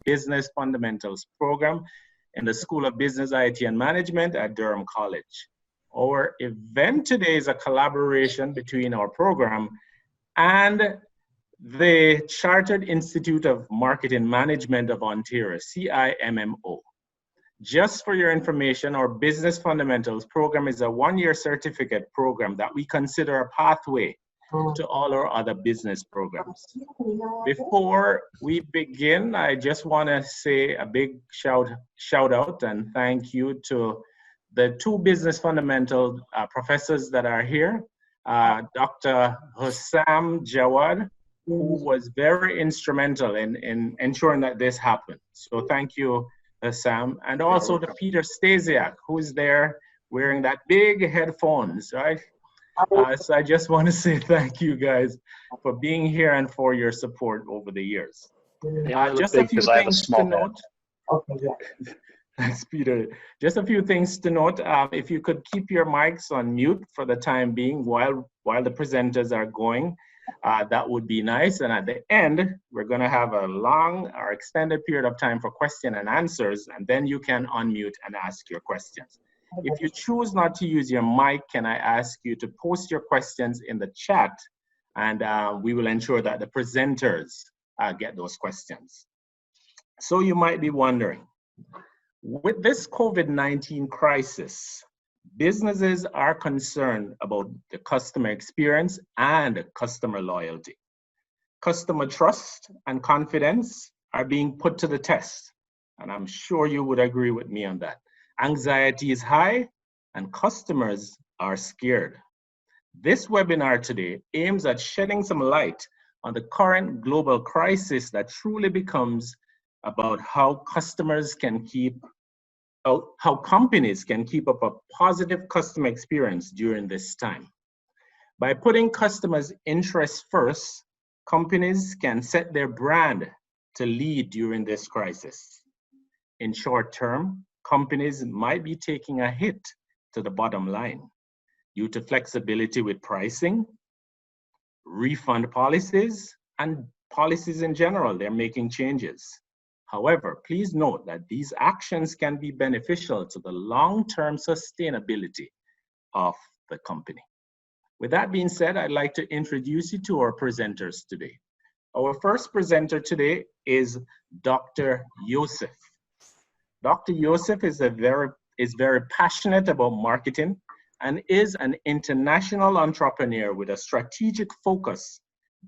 Business Fundamentals program in the School of Business, IT, and Management at Durham College. Our event today is a collaboration between our program and the Chartered Institute of Marketing Management of Ontario, CIMMO. Just for your information, our Business Fundamentals program is a one-year certificate program that we consider a pathway to all our other business programs. Before we begin, I just want to say a big shout out and thank you to the two business fundamental professors that are here, Dr. Hussam Jawad, who was very instrumental in ensuring that this happened. So thank you, Hussam, and also to Peter Stasiak, who's there wearing that big headphones, right? So I just want to say thank you guys for being here and for your support over the years. Just a few things to note. Thanks, Peter. Just a few things to note. If you could keep your mics on mute for the time being while the presenters are going, that would be nice. And at the end, we're going to have a long or extended period of time for question and answers, and then you can unmute and ask your questions. If you choose not to use your mic, can I ask you to post your questions in the chat, and we will ensure that the presenters get those questions. So you might be wondering, with this COVID-19 crisis, businesses are concerned about the customer experience and customer loyalty. Customer trust and confidence are being put to the test, and I'm sure you would agree with me on that. Anxiety is high and customers are scared. This webinar today aims at shedding some light on the current global crisis that truly becomes about how companies can keep up a positive customer experience during this time. By putting customers' interests first, companies can set their brand to lead during this crisis. In short term, companies might be taking a hit to the bottom line due to flexibility with pricing, refund policies, and policies in general. They're making changes. However, please note that these actions can be beneficial to the long-term sustainability of the company. With that being said, I'd like to introduce you to our presenters today. Our first presenter today is Dr. Yosef. Dr. Yosef is very passionate about marketing and is an international entrepreneur with a strategic focus,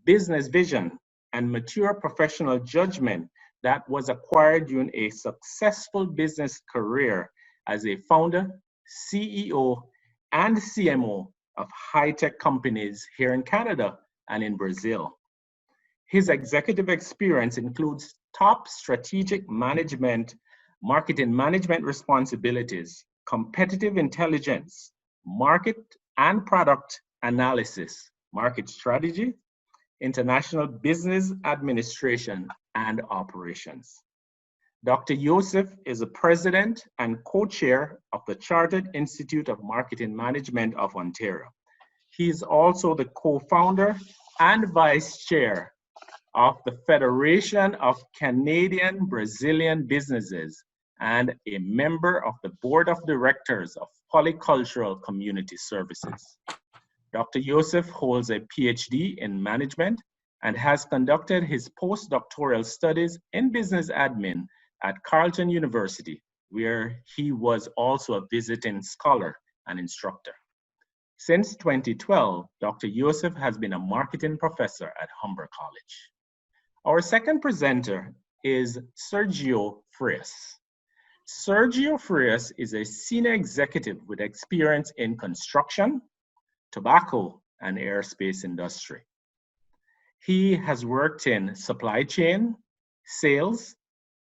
business vision, and mature professional judgment that was acquired during a successful business career as a founder, CEO, and CMO of high-tech companies here in Canada and in Brazil. His executive experience includes top strategic management, marketing management responsibilities, competitive intelligence, market and product analysis, market strategy, international business administration, and operations. Dr. Yosef is a president and co-chair of the Chartered Institute of Marketing Management of Ontario. He is also the co-founder and vice chair of the Federation of Canadian Brazilian Businesses and a member of the board of directors of Polycultural Community Services. Dr. Yosef holds a PhD in management and has conducted his postdoctoral studies in business admin at Carleton University, where he was also a visiting scholar and instructor. Since 2012, Dr. Yosef has been a marketing professor at Humber College. Our second presenter is Sergio Frias. Sergio Frias is a senior executive with experience in construction, tobacco, and aerospace industry. He has worked in supply chain, sales,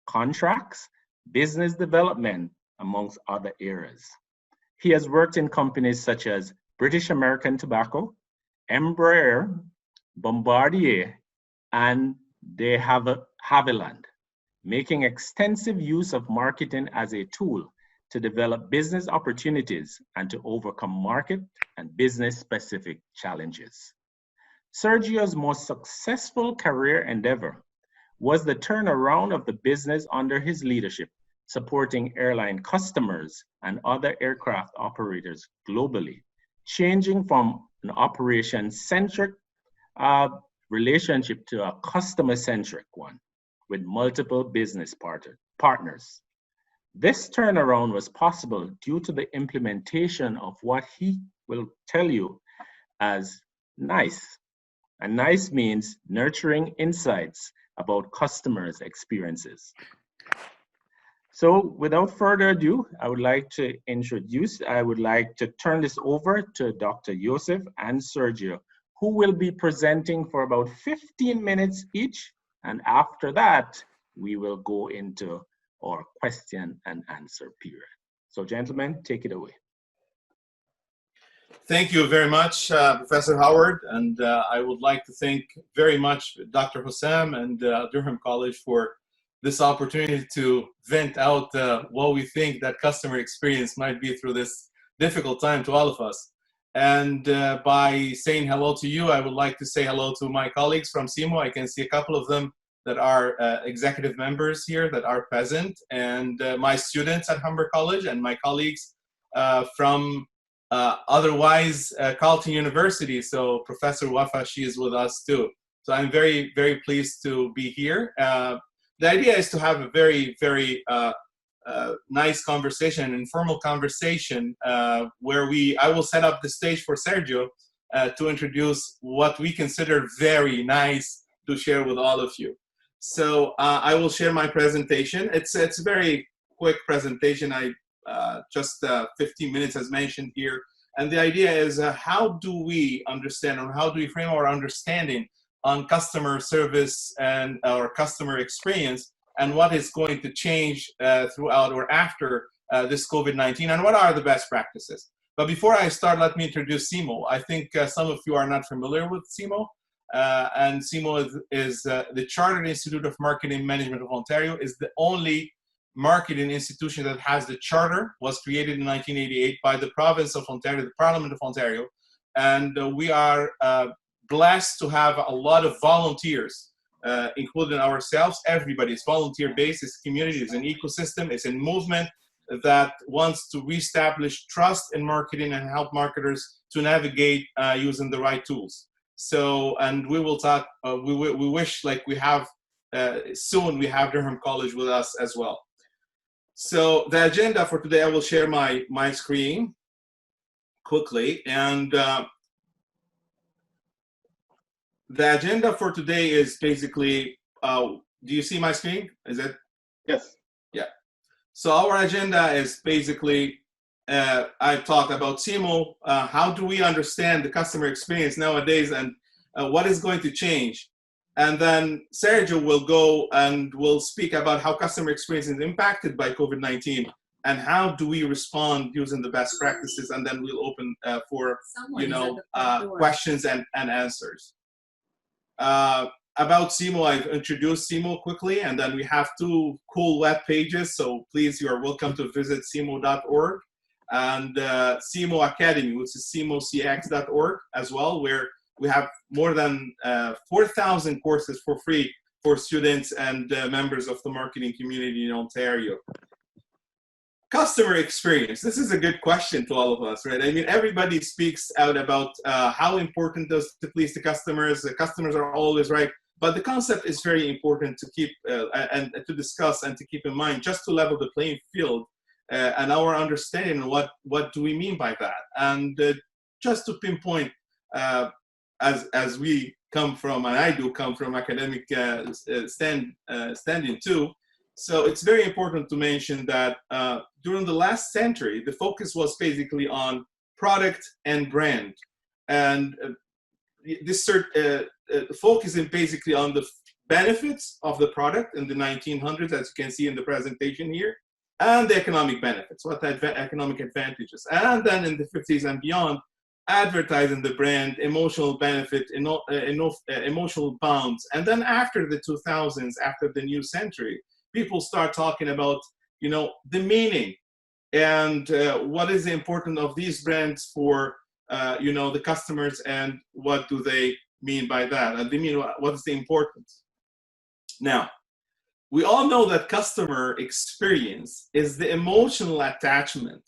contracts, business development, amongst other areas. He has worked in companies such as British American Tobacco, Embraer, Bombardier, and de Havilland, making extensive use of marketing as a tool to develop business opportunities and to overcome market and business-specific challenges. Sergio's most successful career endeavor was the turnaround of the business under his leadership, supporting airline customers and other aircraft operators globally, changing from an operation-centric relationship to a customer-centric one with multiple business partners. This turnaround was possible due to the implementation of what he will tell you as NICE. And NICE means nurturing insights about customers' experiences. So without further ado, I would like to turn this over to Dr. Yosef and Sergio, who will be presenting for about 15 minutes each. And after that, we will go into our question and answer period. So gentlemen, take it away. Thank you very much, Professor Howard. And I would like to thank very much Dr. Hussam and Durham College for this opportunity to vent out what we think that customer experience might be through this difficult time to all of us. And by saying hello to you, I would like to say hello to my colleagues from CIMMO. I can see a couple of them that are executive members here that are present, and my students at Humber College, and my colleagues from otherwise Carleton University. So Professor Wafa, she is with us too. So I'm very, very pleased to be here. The idea is to have a very, very nice conversation, an informal conversation where I will set up the stage for Sergio to introduce what we consider very nice to share with all of you. So I will share my presentation. It's a very quick presentation. Just 15 minutes as mentioned here. And the idea is how do we understand, or how do we frame our understanding on customer service and our customer experience, and what is going to change throughout or after this COVID-19, and what are the best practices. But before I start, let me introduce CIMMO. I think some of you are not familiar with CIMMO. And CIMMO is the Chartered Institute of Marketing Management of Ontario, is the only marketing institution that has the charter, was created in 1988 by the province of Ontario, the Parliament of Ontario. And we are blessed to have a lot of volunteers, including ourselves. Everybody is volunteer-based, it's community, it's an ecosystem, it's a movement that wants to reestablish trust in marketing and help marketers to navigate using the right tools. So, and we will talk, we wish like we have, soon we have Durham College with us as well. So the agenda for today, I will share my screen quickly. And the agenda for today is basically, do you see my screen? Is it? Yes. Yeah. So our agenda is basically, I talk about CIMMO, how do we understand the customer experience nowadays, and what is going to change. And then Sergio will go and will speak about how customer experience is impacted by COVID-19 and how do we respond using the best practices. And then we'll open for, questions and answers. About CIMMO, I've introduced CIMMO quickly, and then we have 2 cool web pages. So please, you are welcome to visit CIMMO.org and CIMMO Academy, which is CIMMOCX.org as well, where we have more than 4,000 courses for free for students and members of the marketing community in Ontario. Customer experience. This is a good question to all of us, right? I mean, everybody speaks out about how important it is to please the customers. The customers are always right. But the concept is very important to keep and to discuss and to keep in mind, just to level the playing field and our understanding of what do we mean by that. And just to pinpoint, as we come from, and I do come from academic standing too, so it's very important to mention that during the last century, the focus was basically on product and brand. And this focusing basically on the benefits of the product in the 1900s, as you can see in the presentation here, and the economic benefits, what the economic advantages. And then in the 50s and beyond, advertising the brand, emotional benefit, emotional bounds. And then after the 2000s, after the new century, people start talking about, the meaning and what is the importance of these brands for, the customers, and what do they mean by that? And they mean, what is the importance? Now, we all know that customer experience is the emotional attachment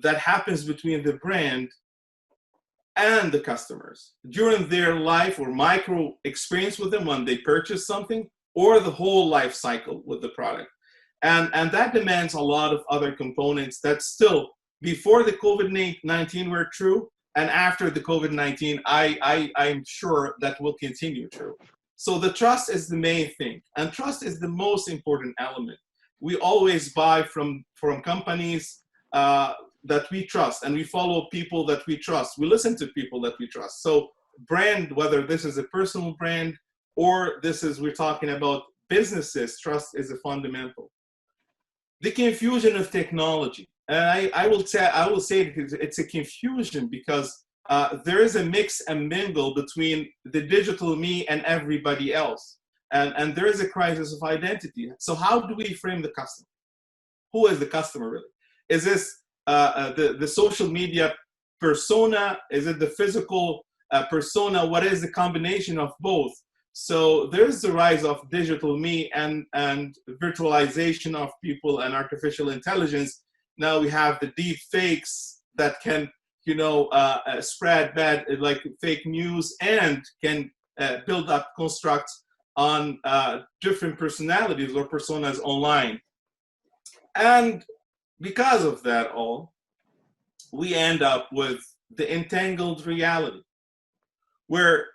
that happens between the brand and the customers during their life or micro experience with them when they purchase something, or the whole life cycle with the product. And that demands a lot of other components that still, before the COVID-19 were true, and after the COVID-19, I'm sure that will continue true. So the trust is the main thing, and trust is the most important element. We always buy from companies that we trust, and we follow people that we trust. We listen to people that we trust. So brand, whether this is a personal brand or we're talking about businesses, trust is a fundamental. The confusion of technology, and I will say it's a confusion because there is a mix and mingle between the digital me and everybody else, and there is a crisis of identity. So how do we frame the customer? Who is the customer really? Is this the social media persona? Is it the physical persona? What is the combination of both? So there's the rise of digital me and virtualization of people and artificial intelligence. Now we have the deep fakes that can, spread bad, like fake news, and can build up constructs on different personalities or personas online. And because of that all, we end up with the entangled reality, where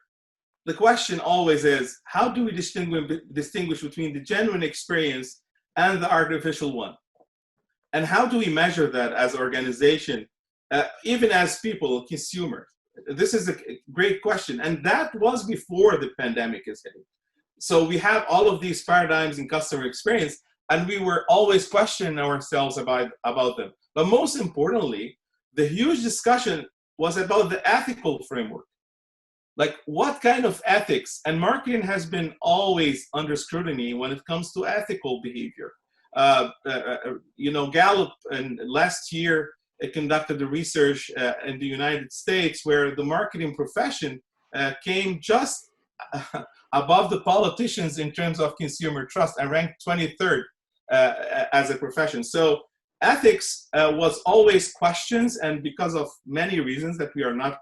the question always is, how do we distinguish between the genuine experience and the artificial one? And how do we measure that as an organization, even as people, consumers? This is a great question. And that was before the pandemic is hitting. So we have all of these paradigms in customer experience, and we were always questioning ourselves about them. But most importantly, the huge discussion was about the ethical framework. Like, what kind of ethics? And marketing has been always under scrutiny when it comes to ethical behavior. Gallup last year conducted the research in the United States where the marketing profession came just above the politicians in terms of consumer trust and ranked 23rd as a profession. So ethics was always questions, and because of many reasons that we are not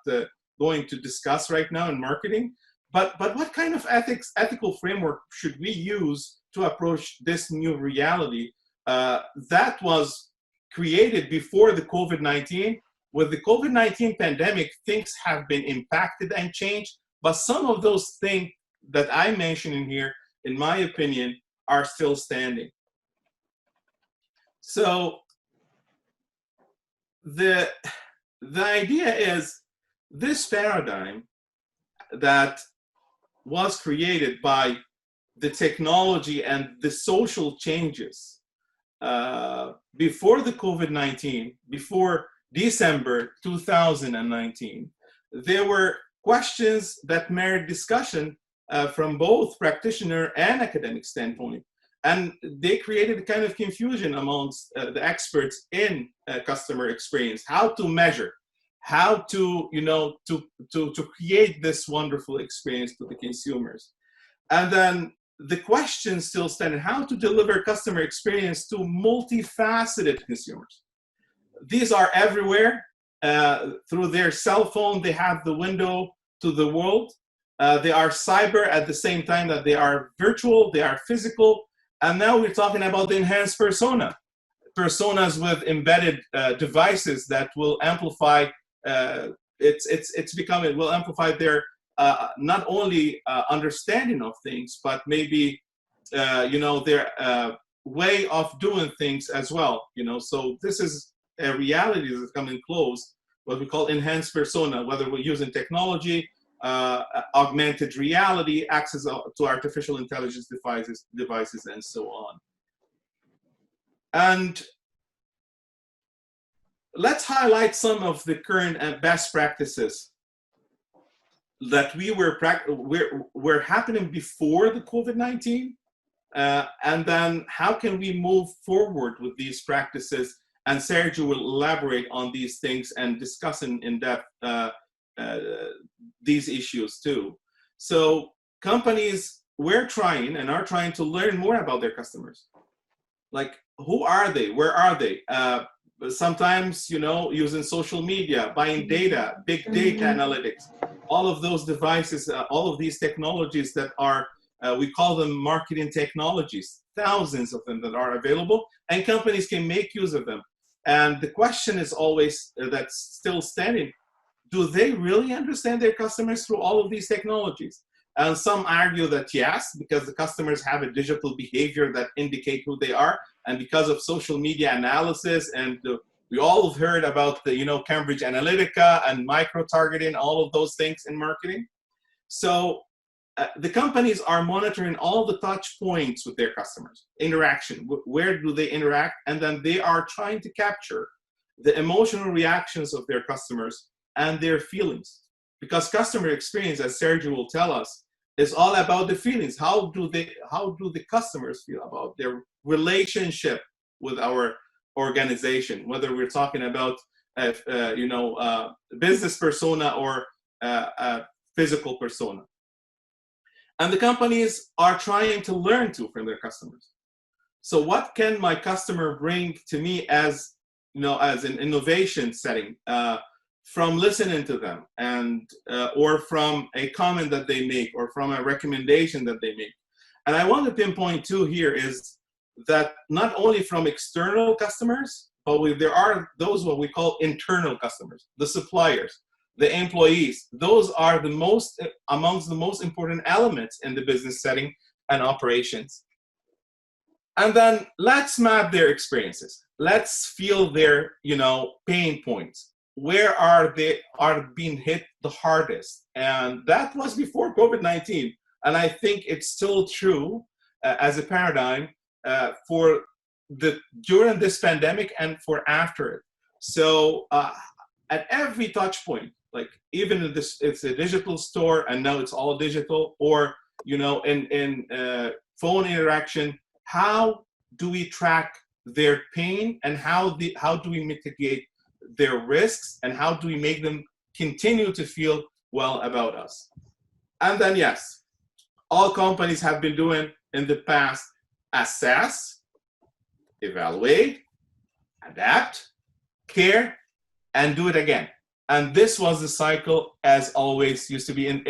going to discuss right now in marketing, but what kind of ethical framework should we use to approach this new reality that was created before the COVID-19? With the COVID-19 pandemic, things have been impacted and changed, but some of those things that I mentioned in here, in my opinion, are still standing. So the idea is, this paradigm that was created by the technology and the social changes before the COVID-19, before December 2019, there were questions that merit discussion from both practitioner and academic standpoint. And they created a kind of confusion amongst the experts in customer experience, how to measure, how to create this wonderful experience to the consumers. And then the question still standing, how to deliver customer experience to multifaceted consumers. These are everywhere. Through their cell phone, they have the window to the world. They are cyber at the same time that they are virtual, they are physical. And now we're talking about the enhanced persona. Personas with embedded devices that will amplify it will amplify their not only understanding of things, but maybe their way of doing things as well. So this is a reality that's coming close, what we call enhanced persona, whether we're using technology, augmented reality, access to artificial intelligence devices, and so on. And let's highlight some of the current and best practices that were happening before the COVID-19, and then how can we move forward with these practices? And Sergio will elaborate on these things and discuss in depth these issues too. So companies we're trying and are trying to learn more about their customers. Like, who are they? Where are they? Sometimes, you know, using social media, buying data, big data analytics, all of those devices, all of these technologies that are, we call them marketing technologies, thousands of them that are available, and companies can make use of them. And the question is always, that's still standing, do they really understand their customers through all of these technologies? And some argue that yes, because the customers have a digital behavior that indicate who they are, and because of social media analysis, and we all have heard about the, you know, Cambridge Analytica and micro-targeting, all of those things in marketing. So the companies are monitoring all the touch points with their customers, interaction, where do they interact, and then they are trying to capture the emotional reactions of their customers and their feelings. Because customer experience, as Sergio will tell us, is all about the feelings. How do the customers feel about their relationship with our organization, whether we're talking about business persona or physical persona. And the companies are trying to learn too from their customers. So what can my customer bring to me as, you know, as an innovation setting, from listening to them, and or from a comment that they make, or from a recommendation that they make. And I want to pinpoint too here is that not only from external customers, but there are those what we call internal customers, the suppliers, the employees. Those are the most, amongst the most important elements in the business setting and operations. And then let's map their experiences. Let's feel their, you know, pain points. Where are they being hit the hardest? And that was before COVID-19. And I think it's still true as a paradigm for during this pandemic and for after it. So at every touch point, like even if it's a digital store and now it's all digital, or, you know, in phone interaction, how do we track their pain, and how do we mitigate their risks, and how do we make them continue to feel well about us? And then yes, all companies have been doing in the past: assess, evaluate, adapt, care, and do it again. And this was the cycle, as always, used to be in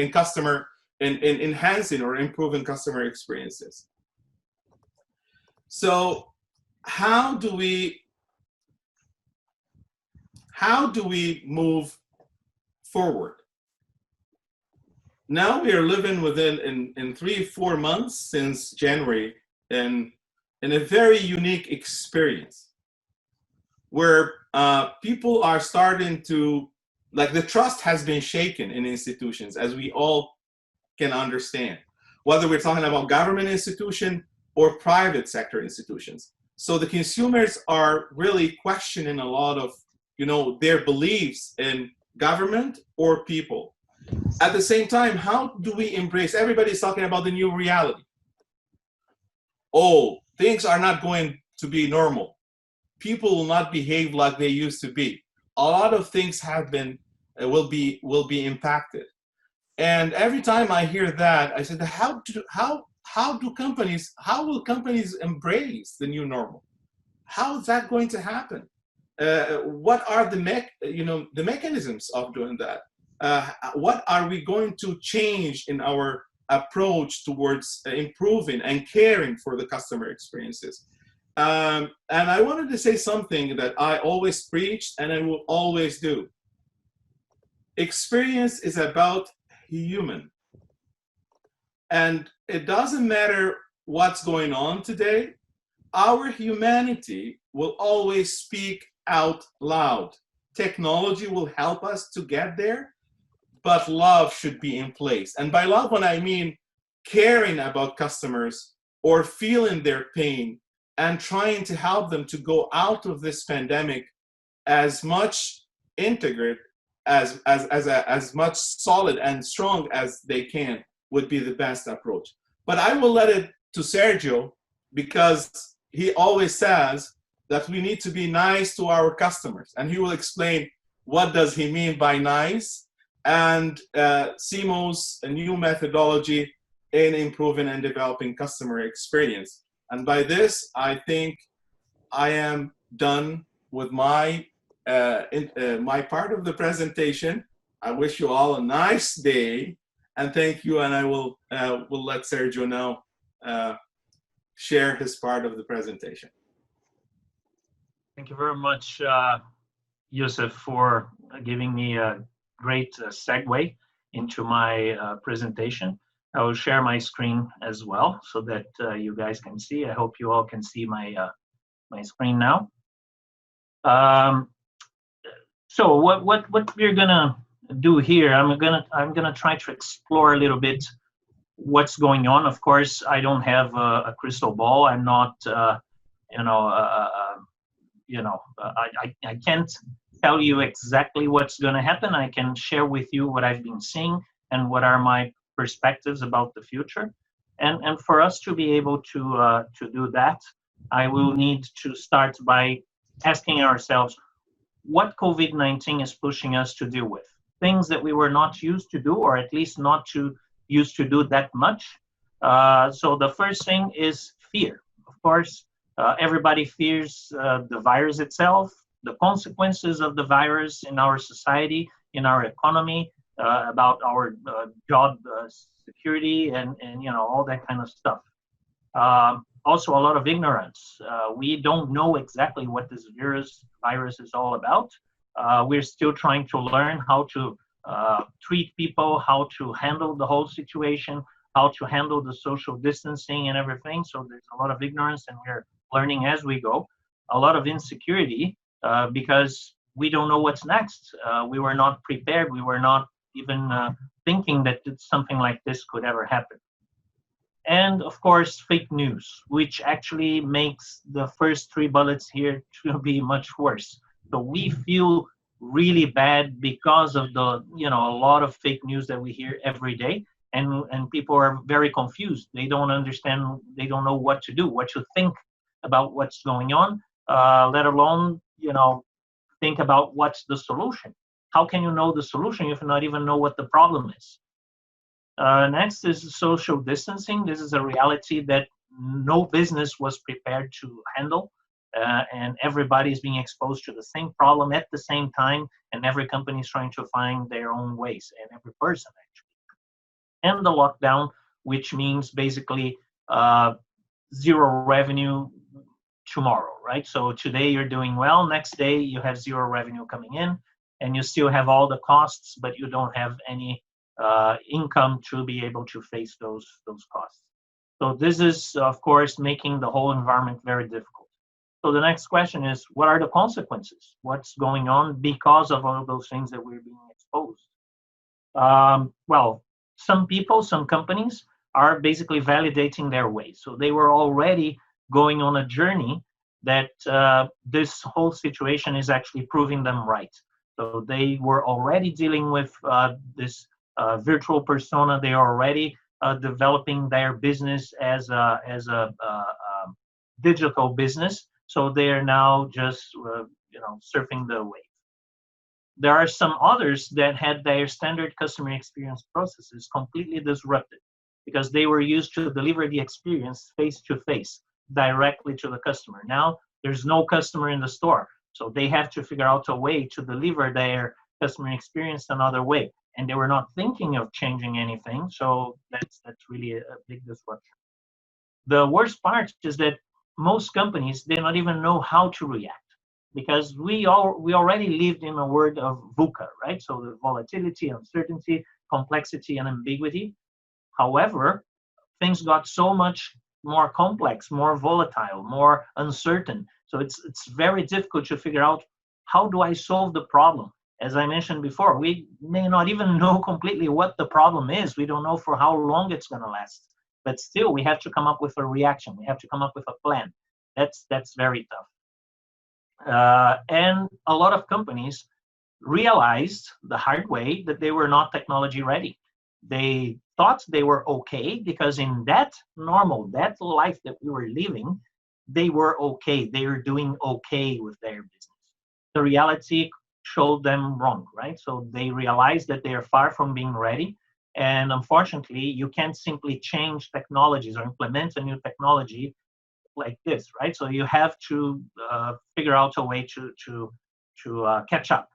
enhancing or improving customer experiences. So how do we move forward? Now we are living within in 3-4 months since January in a very unique experience where people are starting to, like, the trust has been shaken in institutions, as we all can understand, whether we're talking about government institution or private sector institutions. So the consumers are really questioning a lot of, you know, their beliefs in government or people. At the same time, how do we embrace, everybody's talking about the new reality. Oh, things are not going to be normal. People will not behave like they used to be. A lot of things have been, will be impacted. And every time I hear that, I said, how will companies embrace the new normal? How is that going to happen? What are the mechanisms of doing that? What are we going to change in our approach towards improving and caring for the customer experiences? And I wanted to say something that I always preach and I will always do. Experience is about human. And it doesn't matter what's going on today, our humanity will always speak out loud. Technology will help us to get there, but love should be in place. And by love, when I mean caring about customers or feeling their pain and trying to help them to go out of this pandemic as much integrated, as much solid and strong as they can, would be the best approach. But I will let it to Sergio, because he always says that we need to be nice to our customers, and he will explain what does he mean by nice, and CIMMO's new methodology in improving and developing customer experience. And by this, I think I am done with my my part of the presentation. I wish you all a nice day, and thank you. And I will let Sergio now share his part of the presentation. Thank you very much, Yusuf, for giving me a great segue into my presentation. I will share my screen as well so that you guys can see. I hope you all can see my my screen now. So what we're gonna do here, I'm gonna try to explore a little bit what's going on. Of course, I don't have a crystal ball. I'm not, I can't tell you exactly what's going to happen. I can share with you what I've been seeing and what are my perspectives about the future. And for us to be able to do that, I will need to start by asking ourselves what COVID-19 is pushing us to deal with. Things that we were not used to do, or at least not used to do that much. So the first thing is fear. Of course, everybody fears the virus itself, the consequences of the virus in our society, in our economy, about our job security, and all that kind of stuff. Also, a lot of ignorance. We don't know exactly what this virus is all about. We're still trying to learn how to treat people, how to handle the whole situation, how to handle the social distancing and everything. So there's a lot of ignorance, and we're learning as we go. A lot of insecurity because we don't know what's next. We were not prepared. We were not even thinking that something like this could ever happen. And of course, fake news, which actually makes the first three bullets here to be much worse. So we feel really bad because of the, a lot of fake news that we hear every day. And people are very confused. They don't understand, they don't know what to do, what to think about what's going on, let alone, think about what's the solution. How can you know the solution if you not even know what the problem is? Next is social distancing. This is a reality that no business was prepared to handle, and everybody is being exposed to the same problem at the same time, and every company is trying to find their own ways, and every person actually. And the lockdown, which means basically zero revenue tomorrow, right? So today you're doing well, next day you have zero revenue coming in, and you still have all the costs, but you don't have any income to be able to face those costs. So this is, of course, making the whole environment very difficult. So the next question is, what are the consequences? What's going on because of all of those things that we're being exposed? Well, some people, some companies are basically validating their ways. So they were already going on a journey that this whole situation is actually proving them right. So they were already dealing with this virtual persona. They are already developing their business as a digital business. So they are now just surfing the wave. There are some others that had their standard customer experience processes completely disrupted because they were used to deliver the experience face to face directly to the customer. Now there's no customer in the store, so they have to figure out a way to deliver their customer experience another way. And they were not thinking of changing anything, so that's really a big disruption. The worst part is that most companies, they don't even know how to react, because we already lived in a world of VUCA, right? So the volatility, uncertainty, complexity, and ambiguity. However, things got so much more complex, more volatile, more uncertain. So it's very difficult to figure out, how do I solve the problem? As I mentioned before, we may not even know completely what the problem is. We don't know for how long it's going to last. But still, we have to come up with a reaction. We have to come up with a plan. That's very tough. And a lot of companies realized the hard way that they were not technology ready. They thought they were okay because in that that life that we were living, they were okay. They were doing okay with their business. The reality showed them wrong, right? So they realized that they are far from being ready. And unfortunately, you can't simply change technologies or implement a new technology like this, right? So you have to figure out a way to catch up.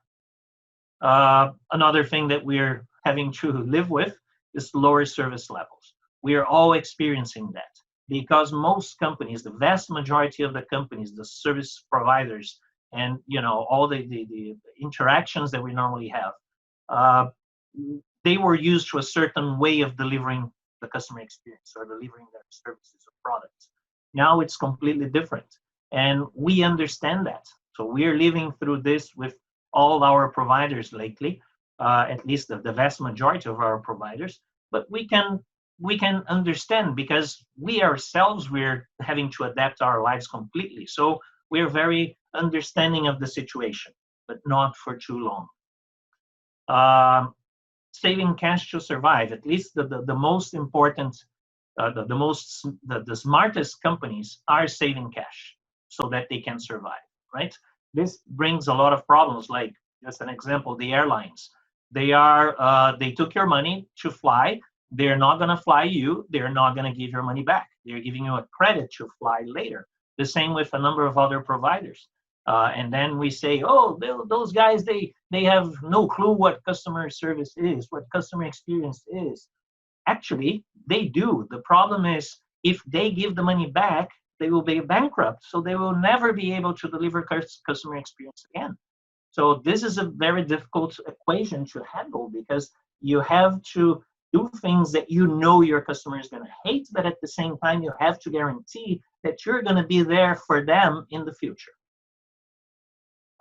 Another thing that we're having to live with is lower service levels. We are all experiencing that because most companies, the vast majority of the companies, the service providers, and all the interactions that we normally have, they were used to a certain way of delivering the customer experience or delivering their services or products. Now it's completely different, and we understand that. So we're living through this with all our providers lately, at least the vast majority of our providers. But we can understand because we ourselves, we're having to adapt our lives completely. So we're very understanding of the situation, but not for too long. Saving cash to survive, at least the most important, the smartest companies are saving cash so that they can survive, right? This brings a lot of problems, like just an example, the airlines. They took your money to fly. They're not going to fly you. They're not going to give your money back. They're giving you a credit to fly later. The same with a number of other providers. And then we say, oh, those guys, they have no clue what customer service is, what customer experience is. Actually, they do. The problem is if they give the money back, they will be bankrupt. So they will never be able to deliver customer experience again. So this is a very difficult equation to handle because you have to do things that your customer is going to hate, but at the same time, you have to guarantee that you're going to be there for them in the future.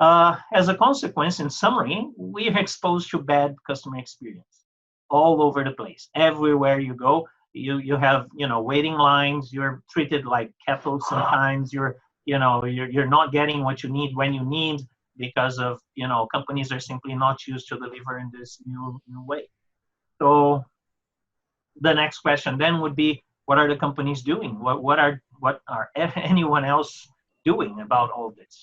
As a consequence, in summary, we're exposed to bad customer experience all over the place. Everywhere you go, you have waiting lines. You're treated like cattle sometimes. You're not getting what you need when you need because of companies are simply not used to deliver in this new way. So the next question then would be, what are the companies doing? What are anyone else doing about all this?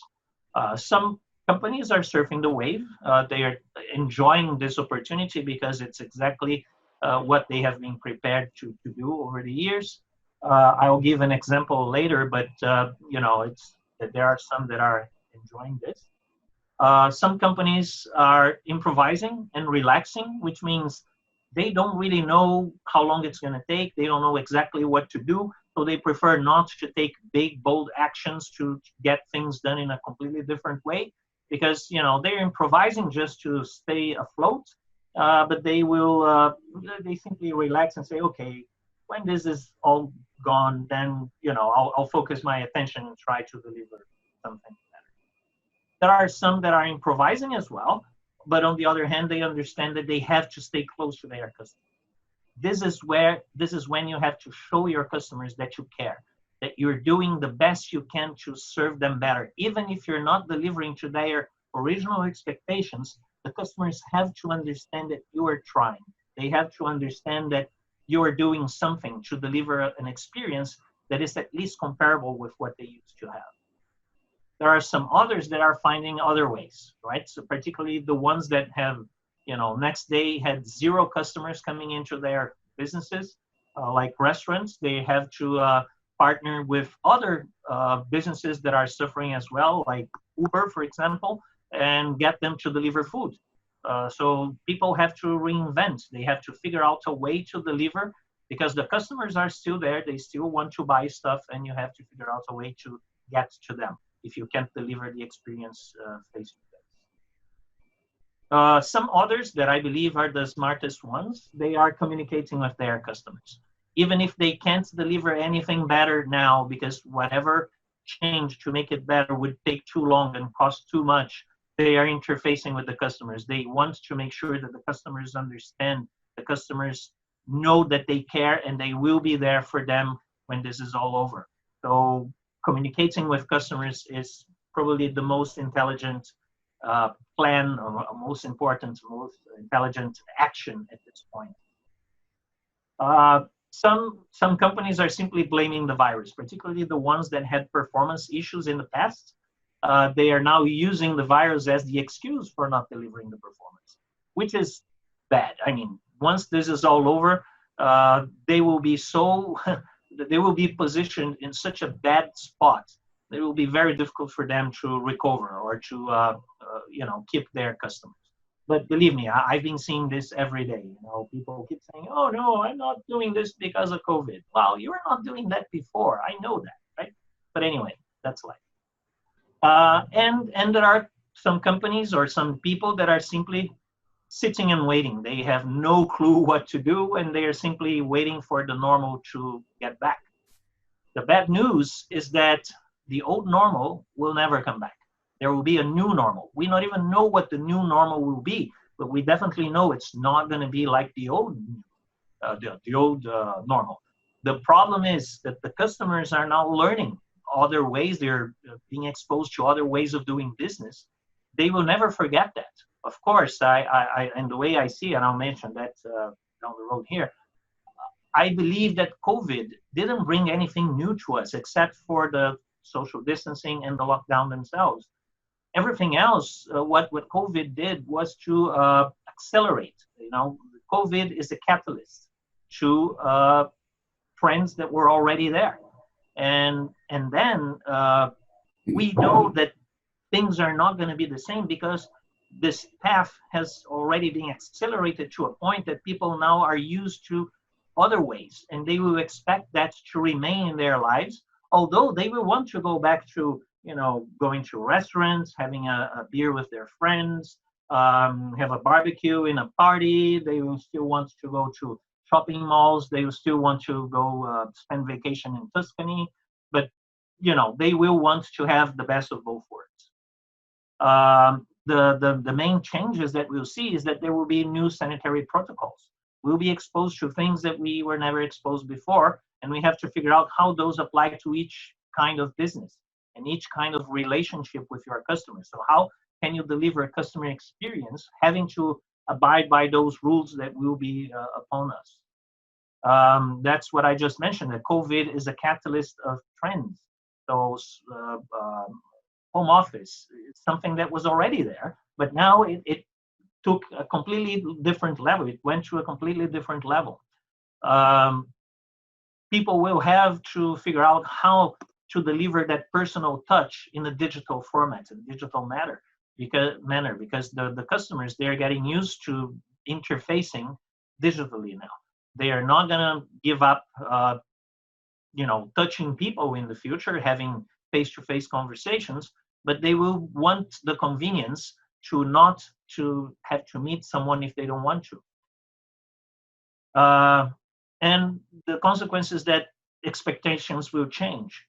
Some companies are surfing the wave. They are enjoying this opportunity because it's exactly what they have been prepared to do over the years. I'll give an example later, but there are some that are enjoying this. Some companies are improvising and relaxing, which means they don't really know how long it's going to take. They don't know exactly what to do. So they prefer not to take big, bold actions to get things done in a completely different way because, they're improvising just to stay afloat. But they will, they simply relax and say, okay, when this is all gone, then, I'll focus my attention and try to deliver something better. There are some that are improvising as well. But on the other hand, they understand that they have to stay close to their customers. This is when you have to show your customers that you care, that you're doing the best you can to serve them better. Even if you're not delivering to their original expectations, the customers have to understand that you are trying. They have to understand that you are doing something to deliver an experience that is at least comparable with what they used to have. There are some others that are finding other ways, right? So particularly the ones that have, next day had 0 customers coming into their businesses, like restaurants. They have to partner with other businesses that are suffering as well, like Uber, for example, and get them to deliver food. So people have to reinvent. They have to figure out a way to deliver because the customers are still there. They still want to buy stuff, and you have to figure out a way to get to them if you can't deliver the experience face-to-face. Some others that I believe are the smartest ones, they are communicating with their customers. Even if they can't deliver anything better now because whatever change to make it better would take too long and cost too much, they are interfacing with the customers. They want to make sure that the customers understand, the customers know that they care and they will be there for them when this is all over. So communicating with customers is probably the most intelligent plan, or most important, most intelligent action at this point. Some companies are simply blaming the virus, particularly the ones that had performance issues in the past. They are now using the virus as the excuse for not delivering the performance, which is bad. I mean, once this is all over, they will be so, they will be positioned in such a bad spot that it will be very difficult for them to recover or to, keep their customers. But believe me, I've been seeing this every day. People keep saying, "Oh no, I'm not doing this because of COVID." Well, you were not doing that before. I know that, right? But anyway, that's life. And there are some companies or some people that are simply sitting and waiting. They have no clue what to do, and they are simply waiting for the normal to get back. The bad news is that the old normal will never come back. There will be a new normal. We don't even know what the new normal will be, but we definitely know it's not going to be like the old normal. The problem is that the customers are now learning other ways. They're being exposed to other ways of doing business. They will never forget that. Of course, and the way I see it, and I'll mention that down the road here, I believe that COVID didn't bring anything new to us except for the social distancing and the lockdown themselves. Everything else, what COVID did was to accelerate. COVID is a catalyst to trends that were already there. And then we know that things are not going to be the same because this path has already been accelerated to a point that people now are used to other ways, and they will expect that to remain in their lives, although they will want to go back to, going to restaurants, having a beer with their friends, have a barbecue in a party. They will still want to go to shopping malls. They will still want to go spend vacation in Tuscany, but they will want to have the best of both worlds. The main changes that we'll see is that there will be new sanitary protocols. We'll be exposed to things that we were never exposed before, and we have to figure out how those apply to each kind of business and each kind of relationship with your customers. So how can you deliver a customer experience having to abide by those rules that will be upon us? That's what I just mentioned, that COVID is a catalyst of trends. Those home office is something that was already there, but now it took a completely different level. It went to a completely different level. People will have to figure out how to deliver that personal touch in a digital format, in a digital manner, because the customers, they're getting used to interfacing digitally now. They are not gonna give up, touching people in the future, having face-to-face conversations, but they will want the convenience to not to have to meet someone if they don't want to. And the consequence is that expectations will change.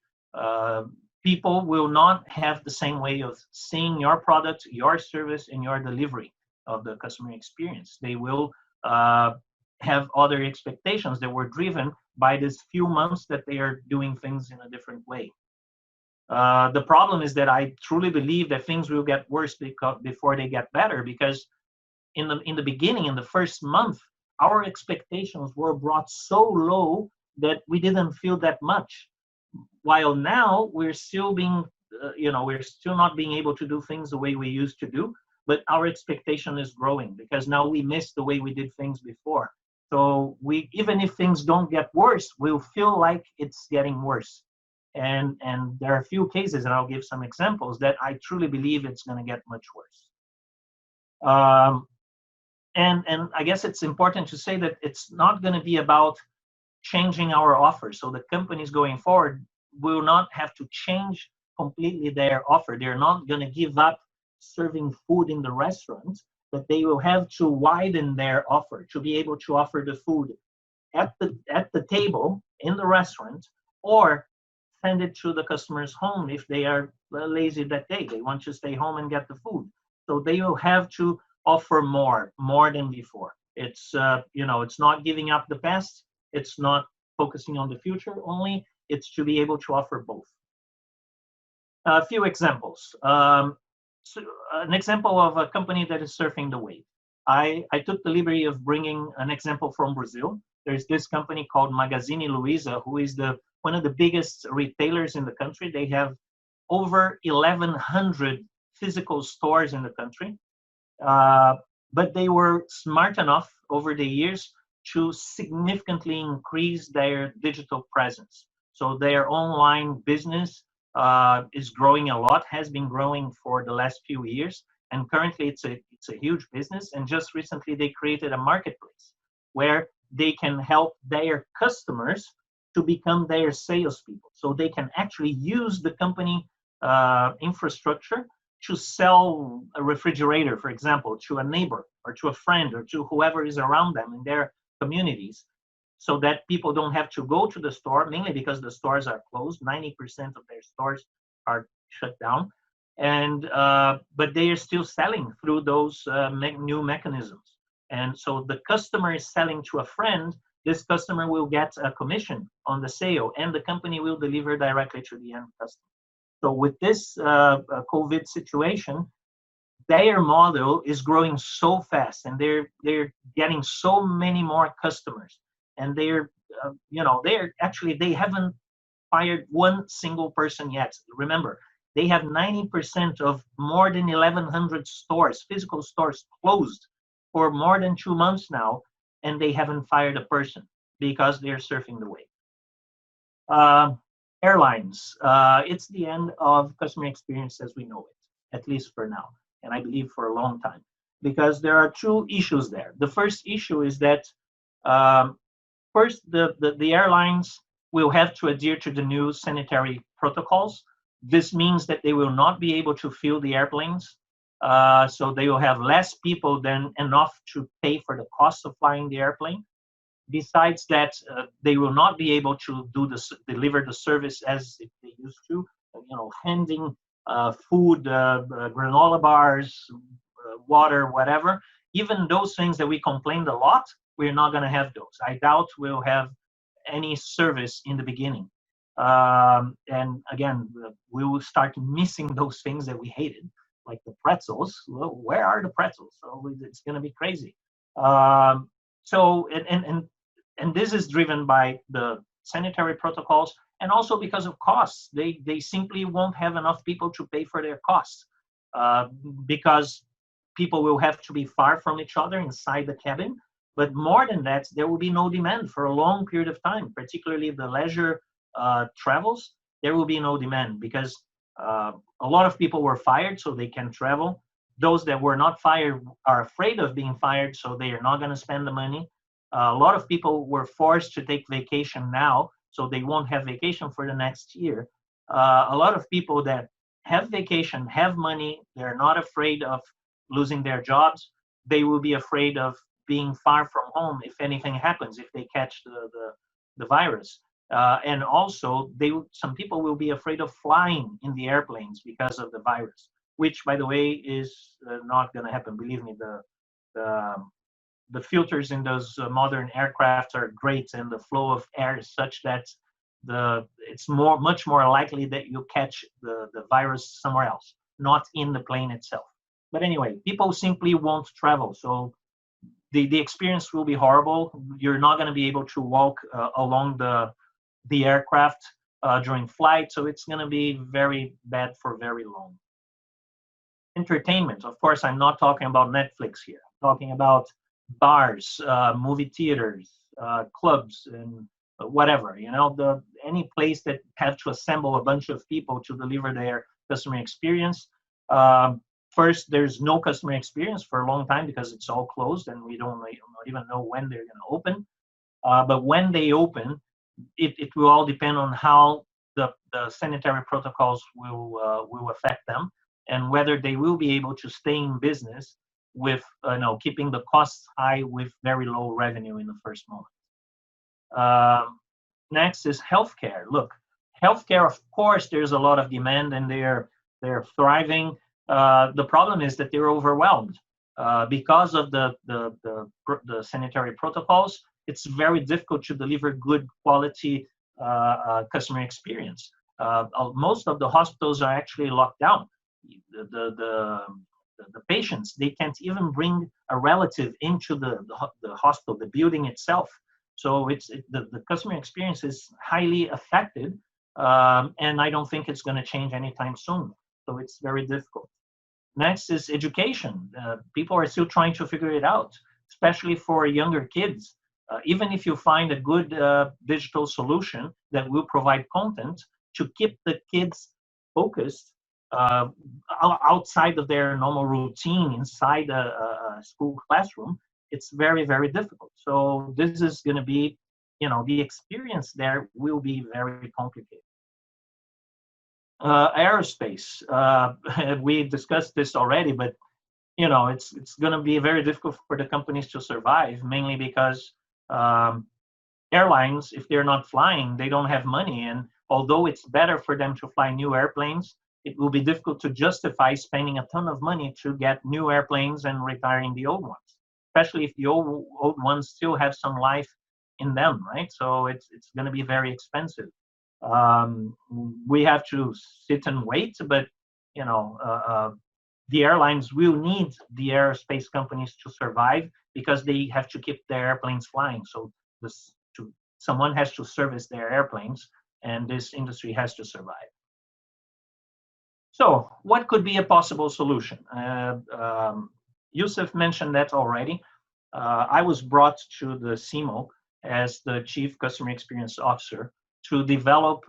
People will not have the same way of seeing your product, your service, and your delivery of the customer experience. They will have other expectations that were driven by these few months that they are doing things in a different way. The problem is that I truly believe that things will get worse before they get better, because in the beginning, in the first month, our expectations were brought so low that we didn't feel that much. While now we're still we're still not being able to do things the way we used to do, but our expectation is growing because now we miss the way we did things before. So even if things don't get worse, we'll feel like it's getting worse. And there are a few cases, and I'll give some examples, that I truly believe it's going to get much worse. And I guess it's important to say that it's not going to be about changing our offer. So the companies going forward will not have to change completely their offer. They're not going to give up serving food in the restaurant, but they will have to widen their offer to be able to offer the food at the table in the restaurant, or send it to the customer's home if they are lazy that day. They want to stay home and get the food. So they will have to offer more than before. It's it's not giving up the past. It's not focusing on the future only. It's to be able to offer both. A few examples. So an example of a company that is surfing the wave. I took the liberty of bringing an example from Brazil. There's this company called Magazine Luiza, who is one of the biggest retailers in the country. They have over 1,100 physical stores in the country. but they were smart enough over the years to significantly increase their digital presence. So their online business is growing a lot, has been growing for the last few years, and currently it's a huge business. And just recently they created a marketplace where they can help their customers to become their salespeople. So they can actually use the company infrastructure to sell a refrigerator, for example, to a neighbor or to a friend or to whoever is around them in their communities, so that people don't have to go to the store, mainly because the stores are closed. 90% of their stores are shut down. And but they are still selling through those new mechanisms. And so the customer is selling to a friend. This customer will get a commission on the sale, and the company will deliver directly to the end customer. So with this COVID situation, their model is growing so fast, and they're getting so many more customers, and they're they haven't fired one single person yet. Remember, they have 90% of more than 1,100 stores, physical stores, closed for more than 2 months now, and they haven't fired a person because they're surfing the wave. Airlines, it's the end of customer experience as we know it, at least for now, and I believe for a long time, because there are two issues there. The first issue is that first, the airlines will have to adhere to the new sanitary protocols. This means that they will not be able to fill the airplanes, so they will have less people than enough to pay for the cost of flying the airplane. Besides that, they will not be able to deliver the service as they used to, handing food, granola bars, water, whatever. Even those things that we complained a lot, we're not going to have those. I doubt we'll have any service in the beginning. And again, we will start missing those things that we hated, like the pretzels. Well, where are the pretzels? So it's going to be crazy. And this is driven by the sanitary protocols, and also because of costs. They simply won't have enough people to pay for their costs, because people will have to be far from each other inside the cabin. But more than that, there will be no demand for a long period of time, particularly the leisure travels. There will be no demand because a lot of people were fired, so they can travel. Those that were not fired are afraid of being fired, so they are not going to spend the money. A lot of people were forced to take vacation now, so they won't have vacation for the next year. A lot of people that have vacation, have money, they're not afraid of losing their jobs. They will be afraid of being far from home if anything happens, if they catch the virus. And also, some people will be afraid of flying in the airplanes because of the virus, which, by the way, is not going to happen. Believe me, the filters in those modern aircraft are great, and the flow of air is such that it's much more likely that you catch the virus somewhere else, not in the plane itself. But anyway, people simply won't travel, so the experience will be horrible. You're not going to be able to walk along the aircraft during flight, so it's going to be very bad for very long. Entertainment, of course, I'm not talking about Netflix here. I'm talking about bars, movie theaters, clubs, and whatever. Any place that have to assemble a bunch of people to deliver their customer experience. First, there's no customer experience for a long time because it's all closed, and we don't even know when they're going to open. But when they open, it will all depend on how the sanitary protocols will affect them, and whether they will be able to stay in business with keeping the costs high with very low revenue in the first moment. Next is healthcare. Look, healthcare, of course, there's a lot of demand, and they're thriving. The problem is that they're overwhelmed because of the sanitary protocols. It's very difficult to deliver good quality customer experience. Most of the hospitals are actually locked down. The patients, they can't even bring a relative into the hospital, the building itself. So the customer experience is highly affected, and I don't think it's going to change anytime soon. So it's very difficult. Next is education. People are still trying to figure it out, especially for younger kids. Even if you find a good digital solution that will provide content to keep the kids focused uh, outside of their normal routine inside a school classroom, it's very, very difficult. So this is going to be, the experience there will be very complicated. Aerospace, we discussed this already, but it's going to be very difficult for the companies to survive, mainly because um, airlines, if they're not flying, they don't have money. And although it's better for them to fly new airplanes, it will be difficult to justify spending a ton of money to get new airplanes and retiring the old ones, especially if the old ones still have some life in them, right? So it's going to be very expensive. We have to sit and wait, but the airlines will need the aerospace companies to survive because they have to keep their airplanes flying. So someone has to service their airplanes, and this industry has to survive. So what could be a possible solution? Yusuf mentioned that already. I was brought to the CIMMO as the Chief Customer Experience Officer to develop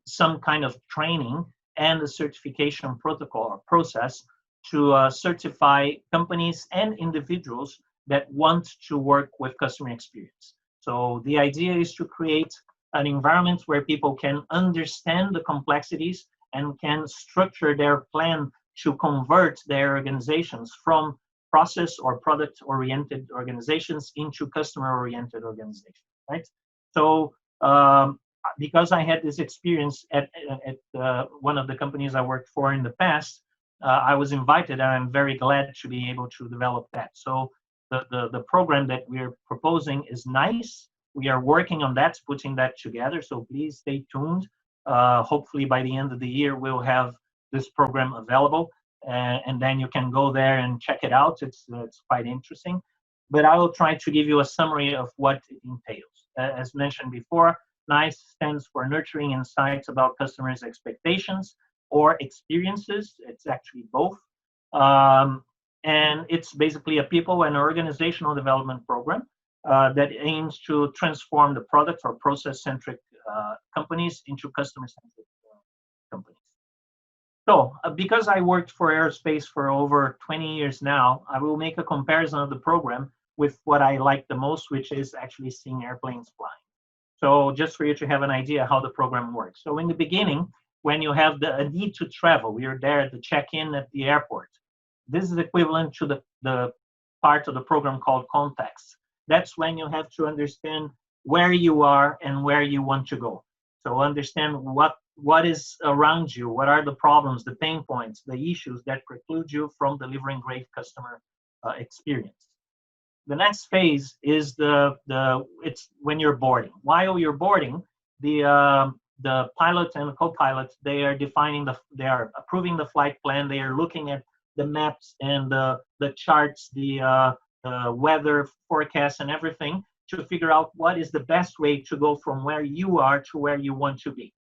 some kind of training and a certification protocol or process to certify companies and individuals that want to work with customer experience. So the idea is to create an environment where people can understand the complexities and can structure their plan to convert their organizations from process or product-oriented organizations into customer-oriented organizations, right? So because I had this experience at one of the companies I worked for in the past, I was invited, and I'm very glad to be able to develop that. So the program that we're proposing is nice. We are working on that, putting that together. So please stay tuned. Hopefully by the end of the year, we'll have this program available, and then you can go there and check it out. It's quite interesting. But I will try to give you a summary of what it entails. As mentioned before, NICE stands for Nurturing Insights About Customers' Expectations or Experiences. It's actually both. And it's basically a people and organizational development program that aims to transform the product or process-centric companies into customer-centric companies. So because I worked for aerospace for over 20 years now, I will make a comparison of the program with what I like the most, which is actually seeing airplanes flying. So just for you to have an idea how the program works. So in the beginning, when you have a need to travel, you're there at the check-in at the airport. This is equivalent to the part of the program called context. That's when you have to understand where you are and where you want to go. So understand what is around you, what are the problems, the pain points, the issues that preclude you from delivering great customer experience. The next phase is it's when you're boarding. While you're boarding, the pilot and the co-pilot, they are they are approving the flight plan. They are looking at the maps and the charts, the weather forecast and everything to figure out what is the best way to go from where you are to where you want to be.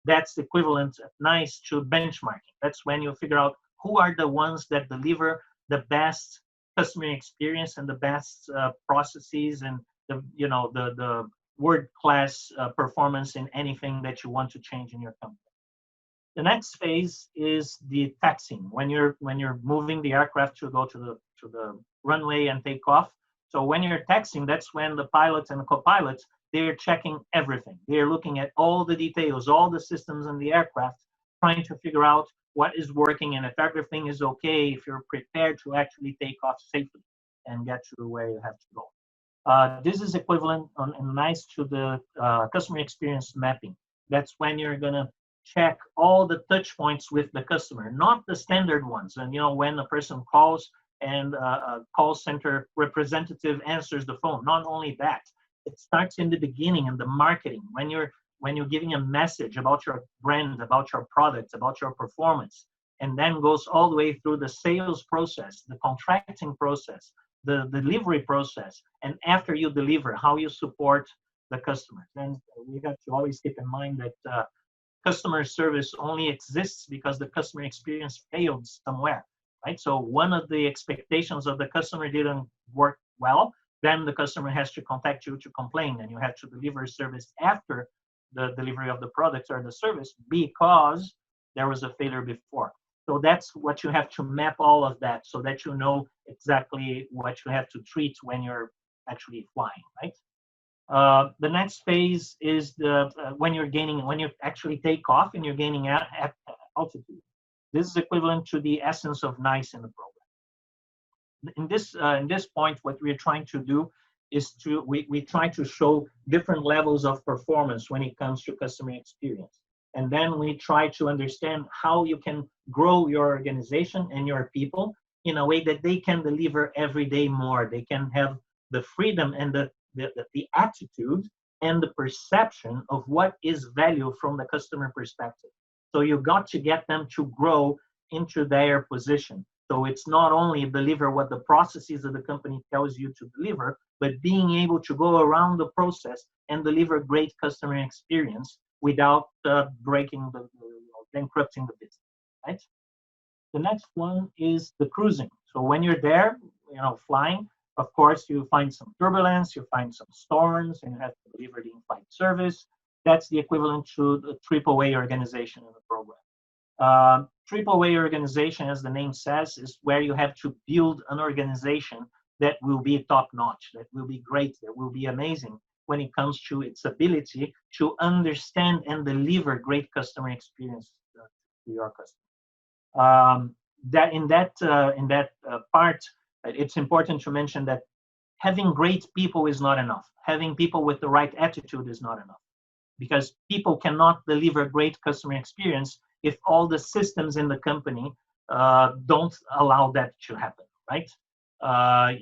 That's equivalent, nice, to benchmarking. That's when you figure out who are the ones that deliver the best customer experience and the best processes and the world-class performance in anything that you want to change in your company. The next phase is the taxiing, when you're moving the aircraft to go to the runway and take off. So when you're taxiing, that's when the pilots and the co-pilots, they're checking everything. They're looking at all the details, all the systems in the aircraft, trying to figure out what is working and if everything is okay, if you're prepared to actually take off safely and get to where you have to go. This is equivalent and nice to the customer experience mapping. That's when you're gonna check all the touch points with the customer, not the standard ones. And when a person calls and a call center representative answers the phone, not only that, it starts in the beginning in the marketing, when you're giving a message about your brand, about your product, about your performance, and then goes all the way through the sales process, the contracting process, the delivery process, and after you deliver, how you support the customers. And we have to always keep in mind that customer service only exists because the customer experience failed somewhere. right? So one of the expectations of the customer didn't work well, then the customer has to contact you to complain, and you have to deliver service after the delivery of the product or the service because there was a failure before. So that's what you have to map all of that so that you know exactly what you have to treat when you're actually flying, right? The next phase is when you actually take off and you're gaining at altitude. This is equivalent to the essence of NICE in the program. In this point, what we're trying to do is we try to show different levels of performance when it comes to customer experience. And then we try to understand how you can grow your organization and your people in a way that they can deliver every day more. They can have the freedom and the attitude and the perception of what is value from the customer perspective. So you got to get them to grow into their position. So it's not only deliver what the processes of the company tells you to deliver, but being able to go around the process and deliver great customer experience without bankrupting the business, right? The next one is the cruising. So when you're there, flying, of course, you find some turbulence, you find some storms, and you have to deliver the in-flight service. That's the equivalent to the AAA organization in the program. AAA organization, as the name says, is where you have to build an organization that will be top-notch, that will be great, that will be amazing when it comes to its ability to understand and deliver great customer experience to your customer. In that part, it's important to mention that having great people is not enough. Having people with the right attitude is not enough, because people cannot deliver great customer experience if all the systems in the company don't allow that to happen, right?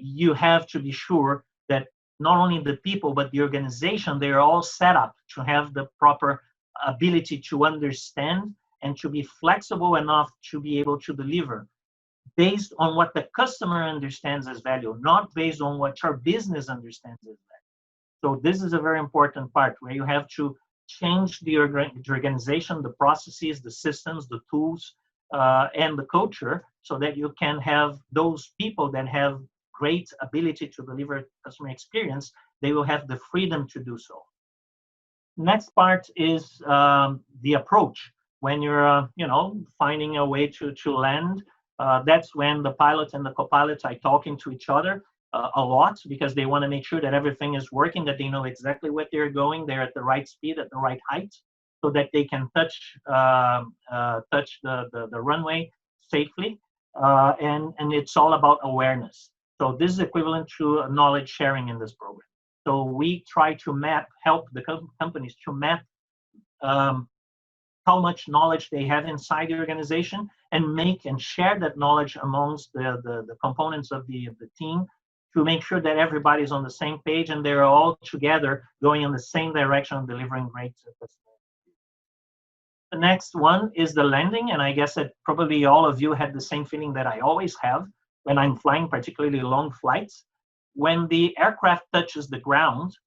You have to be sure that not only the people, but the organization, they're all set up to have the proper ability to understand and to be flexible enough to be able to deliver based on what the customer understands as value, not based on what your business understands as value. So this is a very important part where you have to change the organization, the processes, the systems, the tools, and the culture so that you can have those people that have great ability to deliver customer experience, they will have the freedom to do so. Next part is the approach. When you're, finding a way to land, that's when the pilot and the co-pilot are talking to each other a lot, because they want to make sure that everything is working, that they know exactly what they're going, they're at the right speed, at the right height, so that they can touch the runway safely. And it's all about awareness. So this is equivalent to knowledge sharing in this program. So we try to help the companies to map how much knowledge they have inside the organization and share that knowledge amongst the components of the team to make sure that everybody's on the same page and they're all together going in the same direction of delivering great service. The next one is the landing, and I guess that probably all of you had the same feeling that I always have when I'm flying, particularly long flights. When the aircraft touches the ground,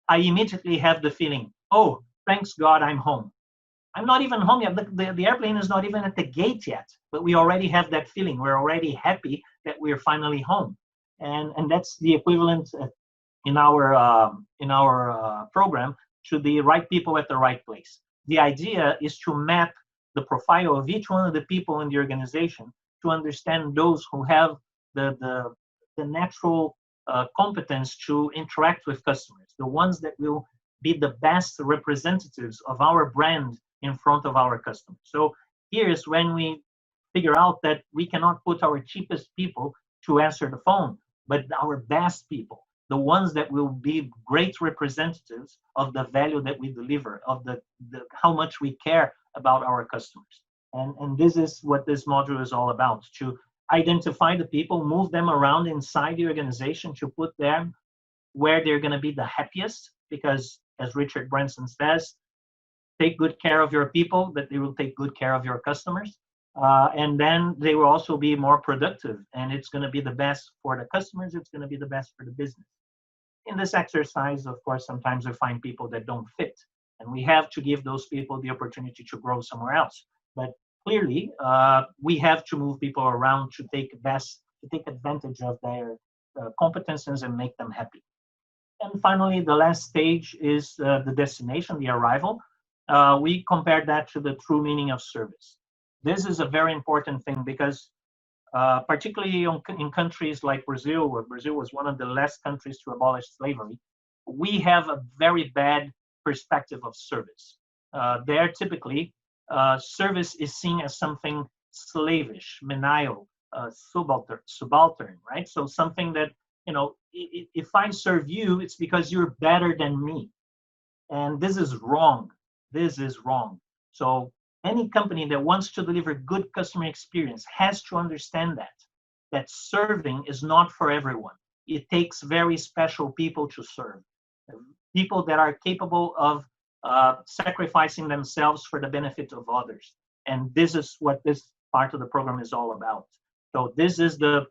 I immediately have the feeling, oh, thanks God I'm home. I'm not even home yet. The airplane is not even at the gate yet, but we already have that feeling. We're already happy that we're finally home. And that's the equivalent in our program to the right people at the right place. The idea is to map the profile of each one of the people in the organization to understand those who have the natural competence to interact with customers, the ones that will be the best representatives of our brand in front of our customers. So here's when we figure out that we cannot put our cheapest people to answer the phone, but our best people, the ones that will be great representatives of the value that we deliver, of the how much we care about our customers. And this is what this module is all about, to identify the people, move them around inside the organization, to put them where they're going to be the happiest, because as Richard Branson says, take good care of your people, that they will take good care of your customers. And then they will also be more productive, and it's going to be the best for the customers, it's going to be the best for the business. In this exercise, of course, sometimes we find people that don't fit, and we have to give those people the opportunity to grow somewhere else. But clearly, we have to move people around to take advantage of their competences and make them happy. And finally, the last stage is the destination, the arrival. We compare that to the true meaning of service. This is a very important thing because particularly in countries like Brazil, where Brazil was one of the last countries to abolish slavery, we have a very bad perspective of service. There, typically, service is seen as something slavish, menial, subaltern, right? So something that, if I serve you, it's because you're better than me. And this is wrong. This is wrong. So any company that wants to deliver good customer experience has to understand that serving is not for everyone. It takes very special people to serve, people that are capable of sacrificing themselves for the benefit of others. And this is what this part of the program is all about. So this is the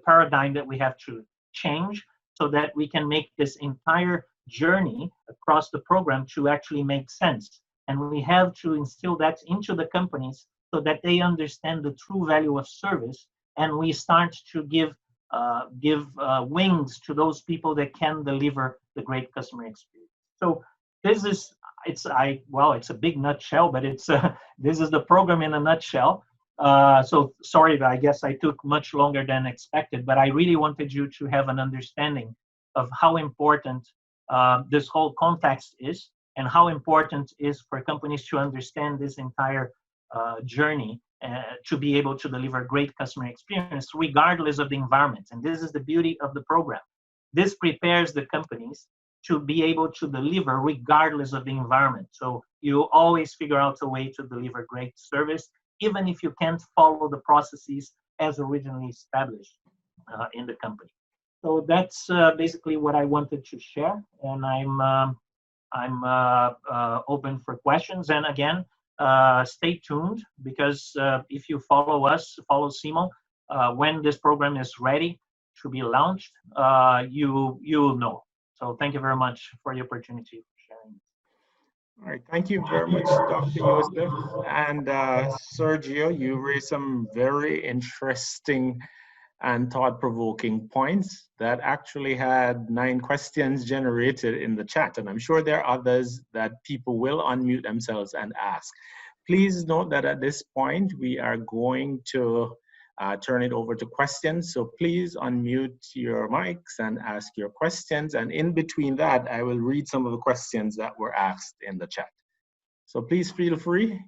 paradigm that we have to change so that we can make this entire journey across the program to actually make sense. And we have to instill that into the companies so that they understand the true value of service, and we start to give wings to those people that can deliver the great customer experience. So this is it's a big nutshell, but this is the program in a nutshell. So sorry, but I guess I took much longer than expected, but I really wanted you to have an understanding of how important this whole context is, and how important it is for companies to understand this entire journey to be able to deliver great customer experience regardless of the environment. And this is the beauty of the program. This prepares the companies to be able to deliver regardless of the environment. So you always figure out a way to deliver great service, even if you can't follow the processes as originally established in the company. So that's basically what I wanted to share, and I'm open for questions. And again, stay tuned, because if you follow us, follow CIMMO, when this program is ready to be launched, you'll know. So thank you very much for the opportunity for sharing. All right, thank you very much, Dr. Yosef. And Sergio, you raised some very interesting and thought-provoking points that actually had 9 questions generated in the chat. And I'm sure there are others that people will unmute themselves and ask. Please note that at this point, we are going to turn it over to questions. So please unmute your mics and ask your questions. And in between that, I will read some of the questions that were asked in the chat. So please feel free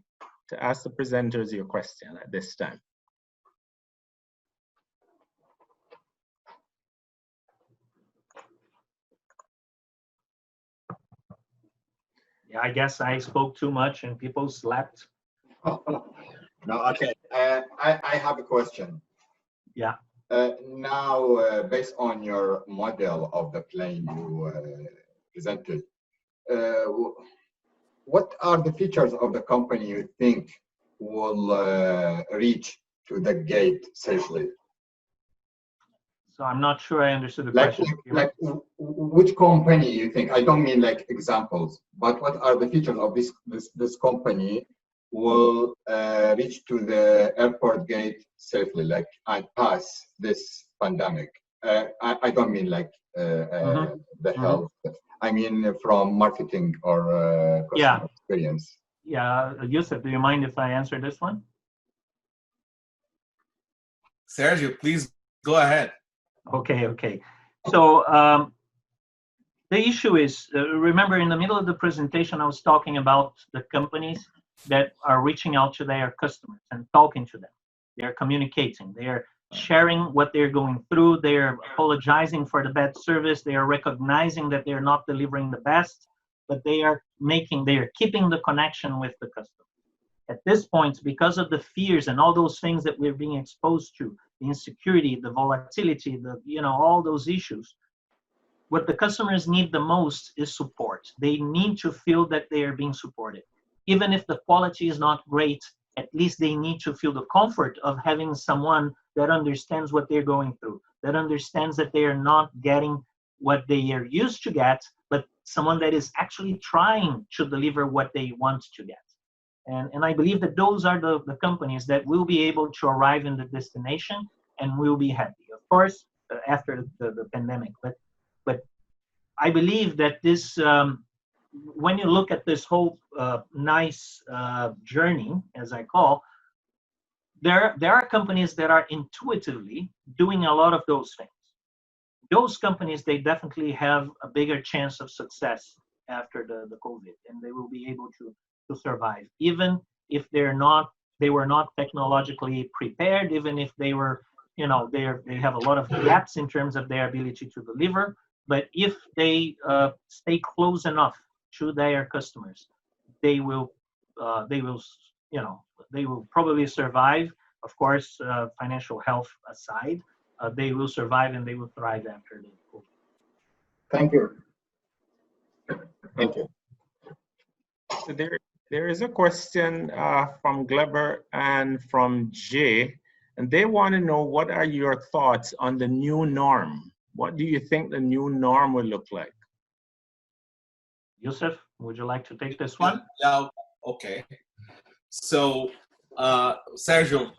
to ask the presenters your question at this time. Yeah, I guess I spoke too much and people slept. No, okay. I have a question. Yeah. Now, based on your model of the plane you presented, what are the features of the company you think will reach to the gate safely? So I'm not sure I understood the question. Like which company you think? I don't mean like examples, but what are the features of this company will reach to the airport gate safely, like, and pass this pandemic? I don't mean like the health. I mean from marketing or customer experience. Yeah, Yusuf, do you mind if I answer this one? Sergio, please go ahead. Okay. So the issue is, remember in the middle of the presentation, I was talking about the companies that are reaching out to their customers and talking to them. They're communicating, they're sharing what they're going through, they're apologizing for the bad service, they are recognizing that they're not delivering the best, but they are keeping the connection with the customer. At this point, because of the fears and all those things that we're being exposed to, the insecurity, the volatility, all those issues, what the customers need the most is support. They need to feel that they are being supported. Even if the quality is not great, at least they need to feel the comfort of having someone that understands what they're going through, that understands that they are not getting what they are used to get, but someone that is actually trying to deliver what they want to get. And I believe that those are the companies that will be able to arrive in the destination and will be happy. Of course, after the pandemic. But I believe that this, when you look at this whole nice journey, as I call, there are companies that are intuitively doing a lot of those things. Those companies, they definitely have a bigger chance of success after the COVID, and they will be able to survive, even if they were not technologically prepared, even if they were, they have a lot of gaps in terms of their ability to deliver. But if they stay close enough to their customers, they will probably survive. Of course, financial health aside, they will survive and they will thrive after the COVID. Thank you. Thank you. So there is a question from Gleber and from Jay, and they want to know, what are your thoughts on the new norm? What do you think the new norm will look like? Yusuf, would you like to take this one? Yeah, okay. So, Sergio,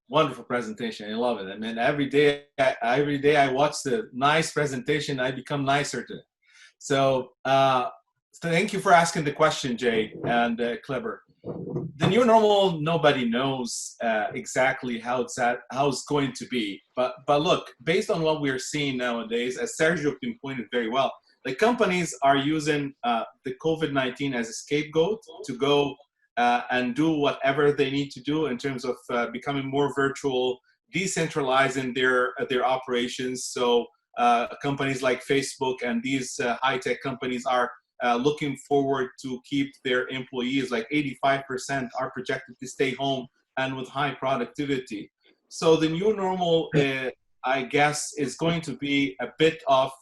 wonderful presentation. I love it. I mean, every day I watch the nice presentation, I become nicer to it. So, thank you for asking the question, Jay and Kleber. The new normal, nobody knows exactly how it's going to be. But look, based on what we're seeing nowadays, as Sergio pinpointed very well, the companies are using the COVID-19 as a scapegoat to go and do whatever they need to do in terms of becoming more virtual, decentralizing their operations. So companies like Facebook and these high-tech companies are looking forward to keep their employees, like 85% are projected to stay home and with high productivity. So the new normal, I guess, is going to be a bit of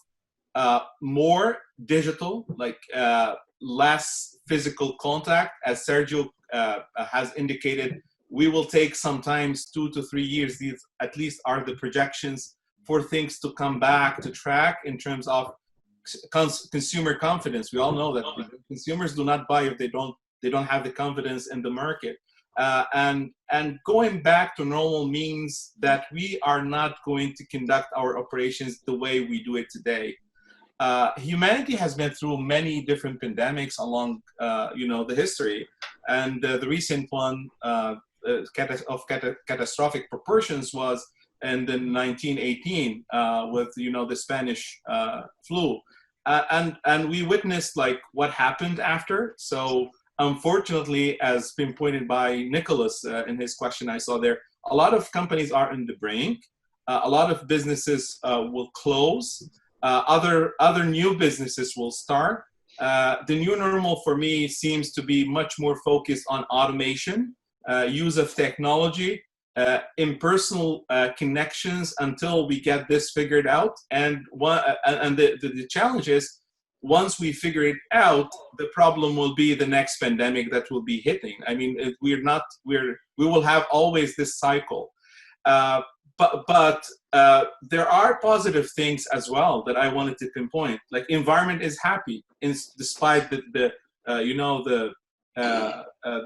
more digital, like less physical contact. As Sergio has indicated, we will take sometimes 2 to 3 years. These at least are the projections for things to come back to track in terms of consumer confidence. We all know that consumers do not buy if they don't have the confidence in the market. And going back to normal means that we are not going to conduct our operations the way we do it today. Humanity has been through many different pandemics along, the history, and the recent one of catastrophic proportions was in the 1918 with the Spanish flu, and we witnessed like what happened after. So unfortunately, as been pointed by Nicholas in his question I saw there, a lot of companies are in the brink. A lot of businesses will close. Other new businesses will start. The new normal for me seems to be much more focused on automation, use of technology, impersonal connections until we get this figured out. And the challenge is, once we figure it out, the problem will be the next pandemic that will be hitting. I mean, we will have always this cycle. But there are positive things as well that I wanted to pinpoint. Like, environment is happy despite the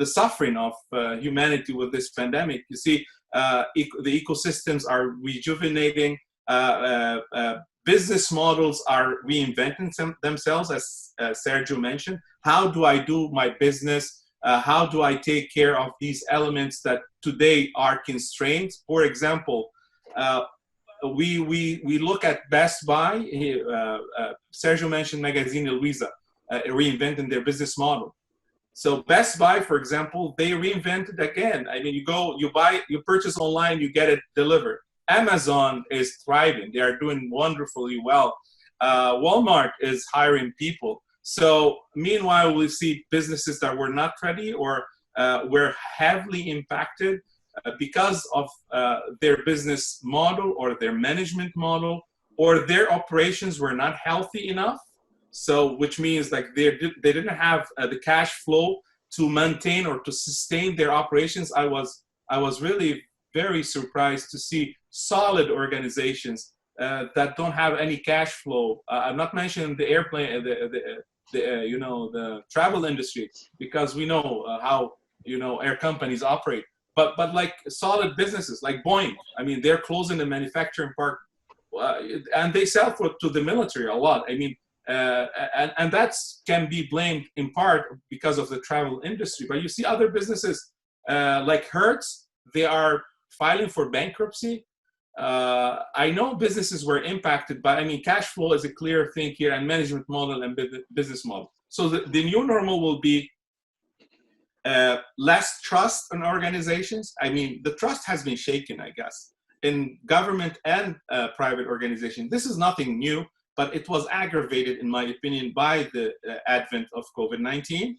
suffering of humanity with this pandemic. You see, the ecosystems are rejuvenating. Business models are reinventing themselves, as Sergio mentioned. How do I do my business? How do I take care of these elements that today are constrained? For example, we look at Best Buy. Sergio mentioned Magazine Luiza reinventing their business model. So Best Buy, for example, they reinvented again. I mean, you purchase online, you get it delivered. Amazon is thriving. They are doing wonderfully well. Walmart is hiring people. So meanwhile, we see businesses that were not ready or were heavily impacted because of their business model or their management model, or their operations were not healthy enough. So, which means like they didn't have the cash flow to maintain or to sustain their operations. I was really very surprised to see solid organizations that don't have any cash flow. I'm not mentioning the airplane, the travel industry, because we know how air companies operate. But like solid businesses like Boeing, I mean, they're closing the manufacturing part, and they sell to the military a lot. I mean, and that can be blamed in part because of the travel industry. But you see other businesses like Hertz, they are filing for bankruptcy. I know businesses were impacted, but I mean, cash flow is a clear thing here, and management model and business model. So the new normal will be less trust in organizations. I mean, the trust has been shaken, I guess, in government and private organizations. This is nothing new, but it was aggravated, in my opinion, by the advent of COVID-19.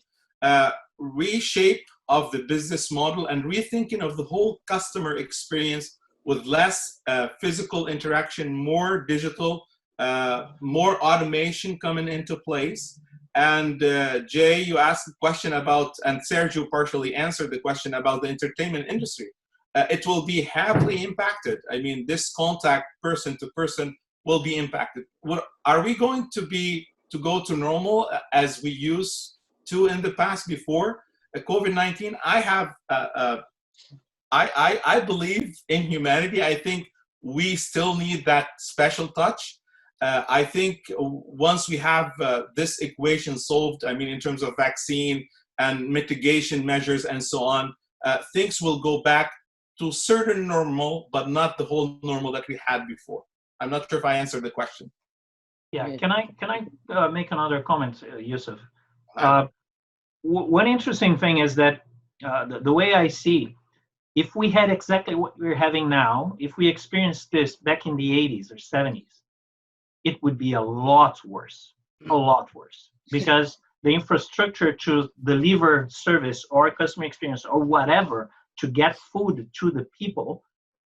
Reshape of the business model and rethinking of the whole customer experience with less physical interaction, more digital, more automation coming into place. And Jay, you asked the question about, and Sergio partially answered the question about the entertainment industry. It will be heavily impacted. I mean, this contact person to person will be impacted. Are we going to go to normal as we used to in the past before COVID-19? I believe in humanity. I think we still need that special touch. I think once we have this equation solved, I mean, in terms of vaccine and mitigation measures and so on, things will go back to certain normal, but not the whole normal that we had before. I'm not sure if I answered the question. Yeah, can I make another comment, Yusuf? One interesting thing is that the way I see, if we had exactly what we're having now, if we experienced this back in the 80s or 70s, it would be a lot worse, because the infrastructure to deliver service or customer experience or whatever to get food to the people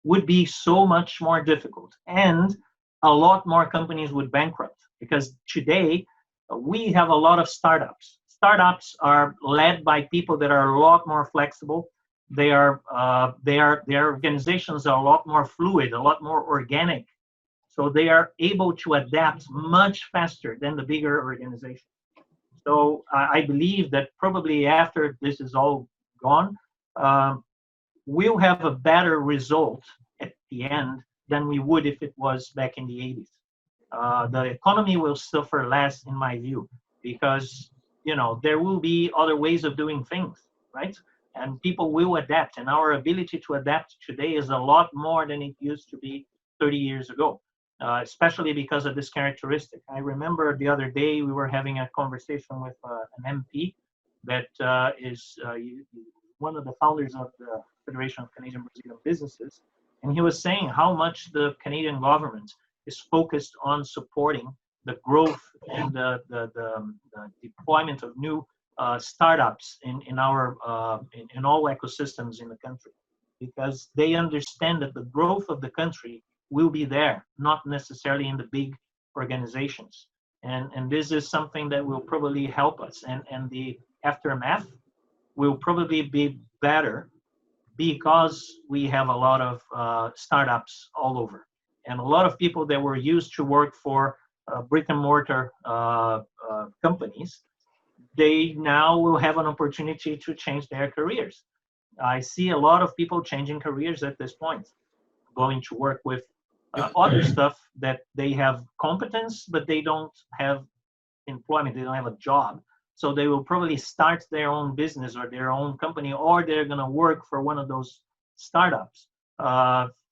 would be so much more difficult, and a lot more companies would bankrupt, because today we have a lot of startups. Startups are led by people that are a lot more flexible. Their organizations are a lot more fluid, a lot more organic. So they are able to adapt much faster than the bigger organizations. So I believe that probably after this is all gone, we'll have a better result at the end than we would if it was back in the 80s. The economy will suffer less, in my view, because there will be other ways of doing things, right? And people will adapt, and our ability to adapt today is a lot more than it used to be 30 years ago. Especially because of this characteristic. I remember the other day we were having a conversation with an MP that is one of the founders of the Federation of Canadian Brazilian Businesses, and he was saying how much the Canadian government is focused on supporting the growth and the deployment of new startups in all ecosystems in the country, because they understand that the growth of the country will be there, not necessarily in the big organizations. And this is something that will probably help us. And the aftermath will probably be better because we have a lot of startups all over. And a lot of people that were used to work for brick and mortar companies, they now will have an opportunity to change their careers. I see a lot of people changing careers at this point, going to work with other stuff that they have competence, but they don't have employment, they don't have a job. So they will probably start their own business or their own company, or they're going to work for one of those startups,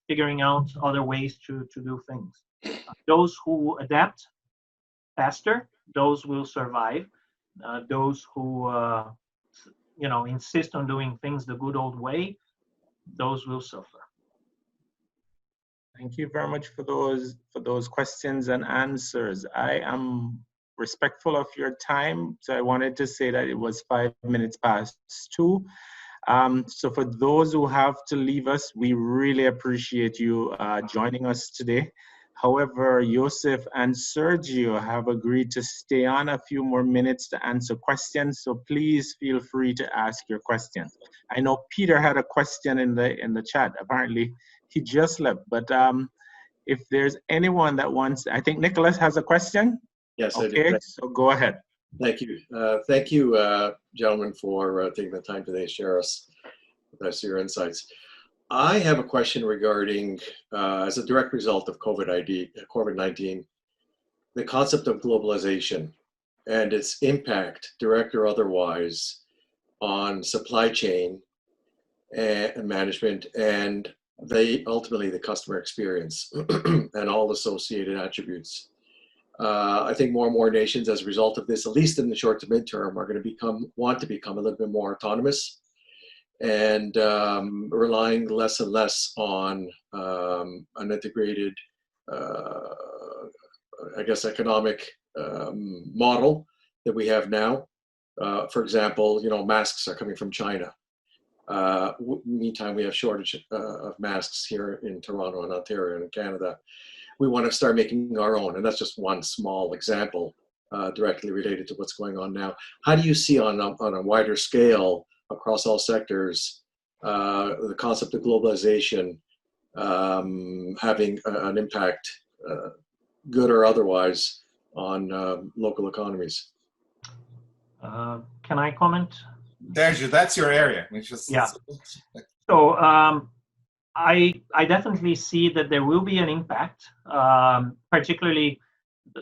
figuring out other ways to do things. Those who adapt faster, those will survive. Those who insist on doing things the good old way, those will suffer. Thank you very much for those questions and answers. I am respectful of your time, so I wanted to say that it was 5 minutes past 2. So for those who have to leave us, we really appreciate you joining us today. However, Yusuf and Sergio have agreed to stay on a few more minutes to answer questions, so please feel free to ask your questions. I know Peter had a question in the chat. Apparently, he just left, but if there's anyone that wants, I think Nicholas has a question. Yes, I Okay, do. so go ahead. Thank you. Thank you, gentlemen, for taking the time today to share with us your insights. I have a question regarding, as a direct result of COVID-19, the concept of globalization and its impact, direct or otherwise, on supply chain and management, and ultimately the customer experience and all associated attributes. I think more and more nations, as a result of this, at least in the short to midterm, are going to want to become a little bit more autonomous and relying less and less on an integrated, I guess, economic model that we have now. For example, masks are coming from China. Meantime, we have shortage of masks here in Toronto and Ontario and in Canada. We want to start making our own, and that's just one small example directly related to what's going on now. How do you see on a wider scale across all sectors the concept of globalization having an impact, good or otherwise, on local economies? Can I comment? Sergio, that's your area. Yeah. So I definitely see that there will be an impact, particularly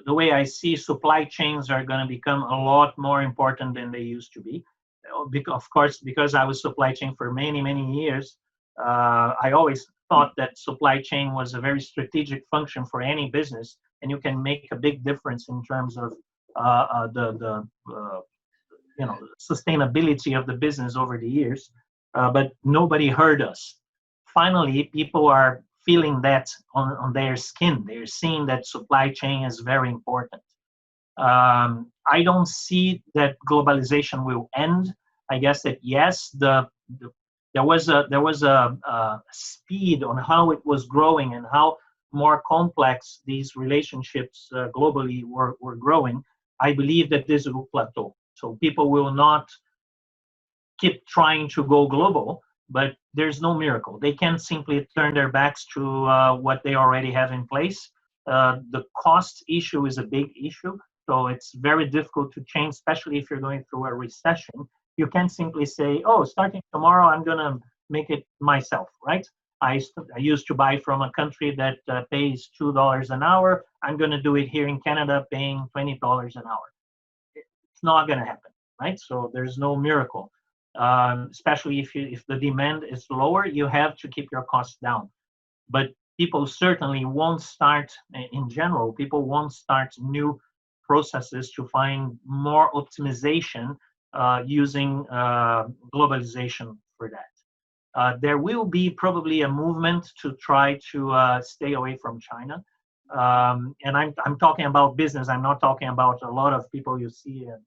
the way I see supply chains are going to become a lot more important than they used to be. Of course, because I was supply chain for many, many years, I always thought that supply chain was a very strategic function for any business, and you can make a big difference in terms of the sustainability of the business over the years. But nobody heard us. Finally, people are feeling that on their skin. They're seeing that supply chain is very important. I don't see that globalization will end. I guess that yes, there was a speed on how it was growing and how more complex these relationships globally were growing. I believe that this will plateau. So people will not keep trying to go global, but there's no miracle. They can't simply turn their backs to what they already have in place. The cost issue is a big issue, so it's very difficult to change, especially if you're going through a recession. You can't simply say, oh, starting tomorrow, I'm going to make it myself, right? I used to buy from a country that pays $2 an hour. I'm going to do it here in Canada, paying $20 an hour. It's not going to happen, right? So there's no miracle. Especially if the demand is lower, you have to keep your costs down. But people certainly won't start, in general, people won't start new processes to find more optimization using globalization for that. There will be probably a movement to try to stay away from China. And I'm talking about business. I'm not talking about a lot of people you see in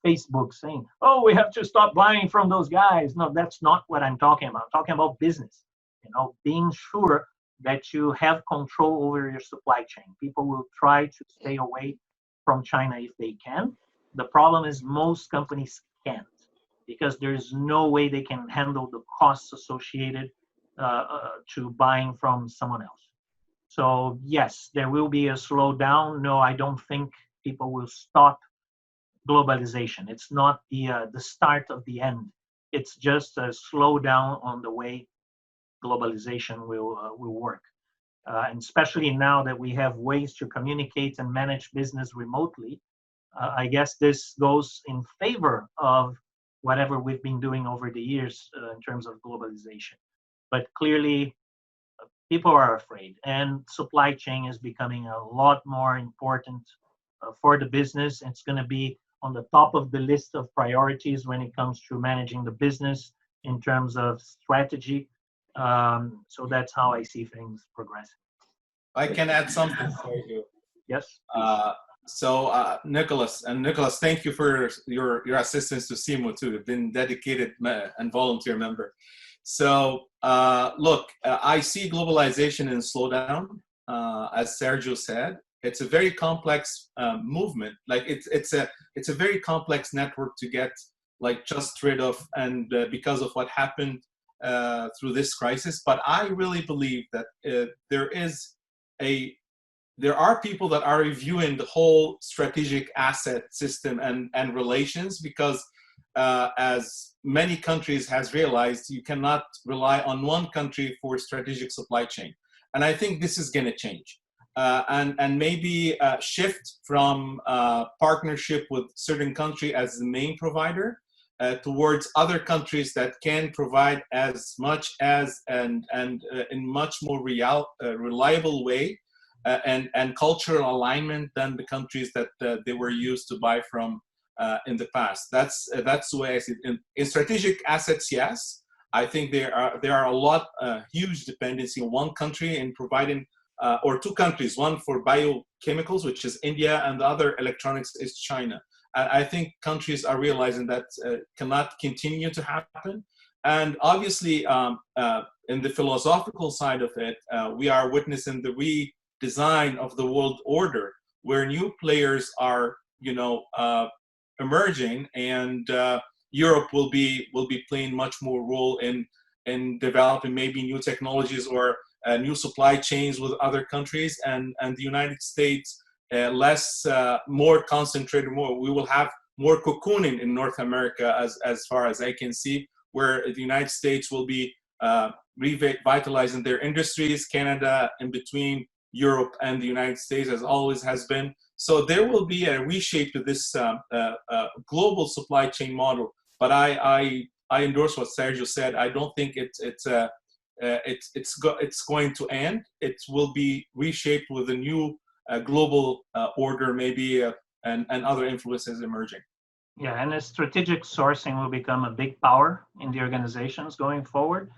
Facebook saying, oh, we have to stop buying from those guys. No, that's not what I'm talking about. I'm talking about business, being sure that you have control over your supply chain. People will try to stay away from China if they can. The problem is most companies can't, because there's no way they can handle the costs associated to buying from someone else. So yes, there will be a slowdown. No, I don't think people will stop globalization. It's not the start of the end. It's just a slowdown on the way globalization will work. And especially now that we have ways to communicate and manage business remotely, I guess this goes in favor of whatever we've been doing over the years in terms of globalization. But clearly, people are afraid, and supply chain is becoming a lot more important for the business. It's going to be on the top of the list of priorities when it comes to managing the business in terms of strategy. So that's how I see things progressing. I can add something for you. Yes. Nicholas, thank you for your assistance to CIMMO too. You've been dedicated and volunteer member. So look, I see globalization in slowdown, as Sergio said. It's a very complex movement. Like it's a very complex network to get just rid of, and because of what happened through this crisis. But I really believe that there is a there are people that are reviewing the whole strategic asset system and relations, because as many countries has realized, you cannot rely on one country for strategic supply chain. And I think this is going to change. And maybe shift from partnership with certain country as the main provider towards other countries that can provide as much as and in much more reliable way and cultural alignment than the countries that they were used to buy from in the past. That's the way I see it. In strategic assets, yes, I think there are a lot huge dependency on one country in providing. Or two countries, one for biochemicals, which is India, and the other electronics is China. And I think countries are realizing that cannot continue to happen. And obviously, in the philosophical side of it, we are witnessing the redesign of the world order, where new players are, emerging, and Europe will be playing much more role in developing maybe new technologies or new supply chains with other countries, and the United States more concentrated. We will have more cocooning in North America, as far as I can see, where the United States will be revitalizing their industries. Canada in between Europe and the United States, as always has been. So there will be a reshape to this global supply chain model. But I endorse what Sergio said. I don't think it's going to end. It will be reshaped with a new global order, maybe, and other influences emerging. Yeah, and strategic sourcing will become a big power in the organizations going forward.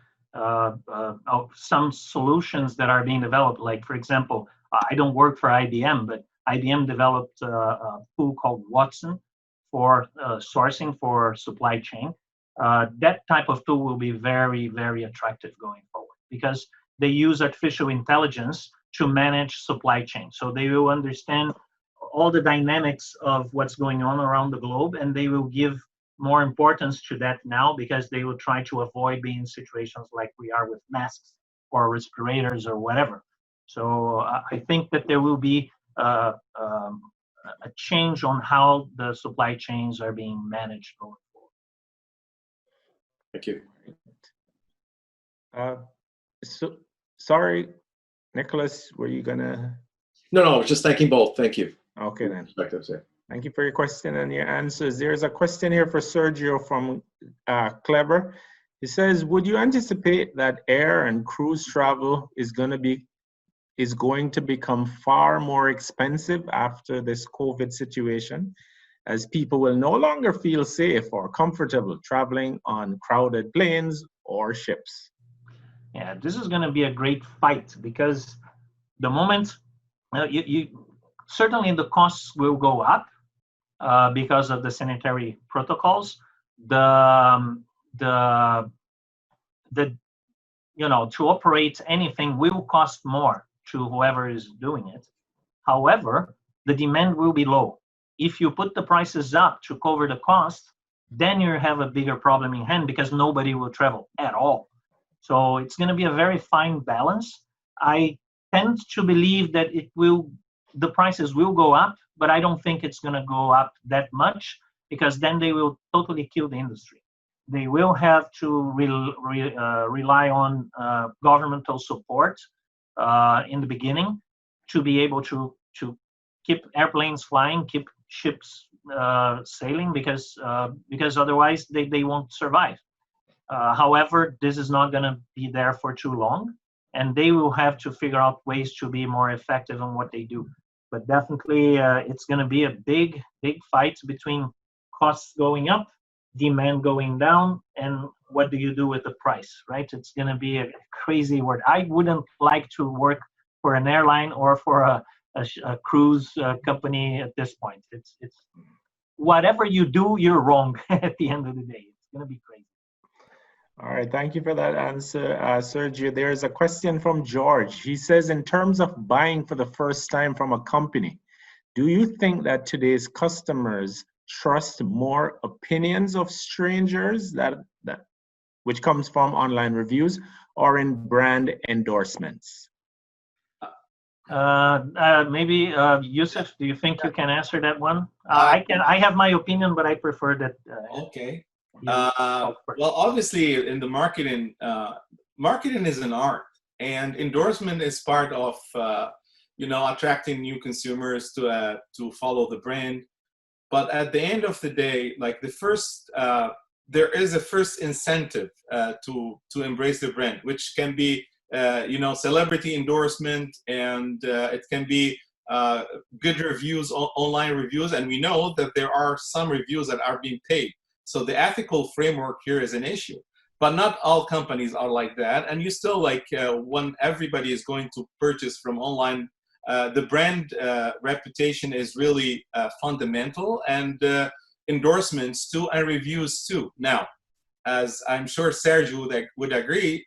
Some solutions that are being developed, like, for example, I don't work for IBM, but IBM developed a tool called Watson for sourcing for supply chain. That type of tool will be very, very attractive going forward, because they use artificial intelligence to manage supply chain. So they will understand all the dynamics of what's going on around the globe, and they will give more importance to that now, because they will try to avoid being in situations like we are with masks or respirators or whatever. So I think that there will be a change on how the supply chains are being managed going forward. Thank you. So, sorry, Nicholas, were you gonna? No, just thanking both. Thank you. Okay then. Perspectives there. Thank you for your question and your answers. There's a question here for Sergio from Clever. He says, would you anticipate that air and cruise travel is going to become far more expensive after this COVID situation, as people will no longer feel safe or comfortable traveling on crowded planes or ships? Yeah, this is going to be a great fight, because the moment certainly the costs will go up because of the sanitary protocols. To operate anything will cost more to whoever is doing it. However, the demand will be low. If you put the prices up to cover the cost, then you have a bigger problem in hand, because nobody will travel at all. So it's going to be a very fine balance. I tend to believe that the prices will go up, but I don't think it's going to go up that much, because then they will totally kill the industry. They will have to rely on governmental support in the beginning to be able to keep airplanes flying, keep ships sailing, because otherwise they won't survive. However, this is not going to be there for too long, and they will have to figure out ways to be more effective in what they do. But definitely, it's going to be a big fight between costs going up, demand going down, and what do you do with the price, right? It's going to be a crazy world. I wouldn't like to work for an airline or for a cruise company at this point. It's whatever you do, you're wrong at the end of the day. It's going to be crazy. All right, thank you for that answer, Sergio. There's a question from George. He says, in terms of buying for the first time from a company, do you think that today's customers trust more opinions of strangers which comes from online reviews, or in brand endorsements? Maybe Yusuf, do you think you can answer that one? I can. I have my opinion, but I prefer that. Okay. You talk first. Well, obviously, in the marketing, marketing is an art, and endorsement is part of attracting new consumers to follow the brand. But at the end of the day, like the first, there is a first incentive to embrace the brand, which can be celebrity endorsement, and it can be good reviews, online reviews, and we know that there are some reviews that are being paid. So the ethical framework here is an issue, but not all companies are like that. And you still when everybody is going to purchase from online, the brand reputation is really fundamental, and endorsements too, and reviews too. Now, as I'm sure Sergio would agree,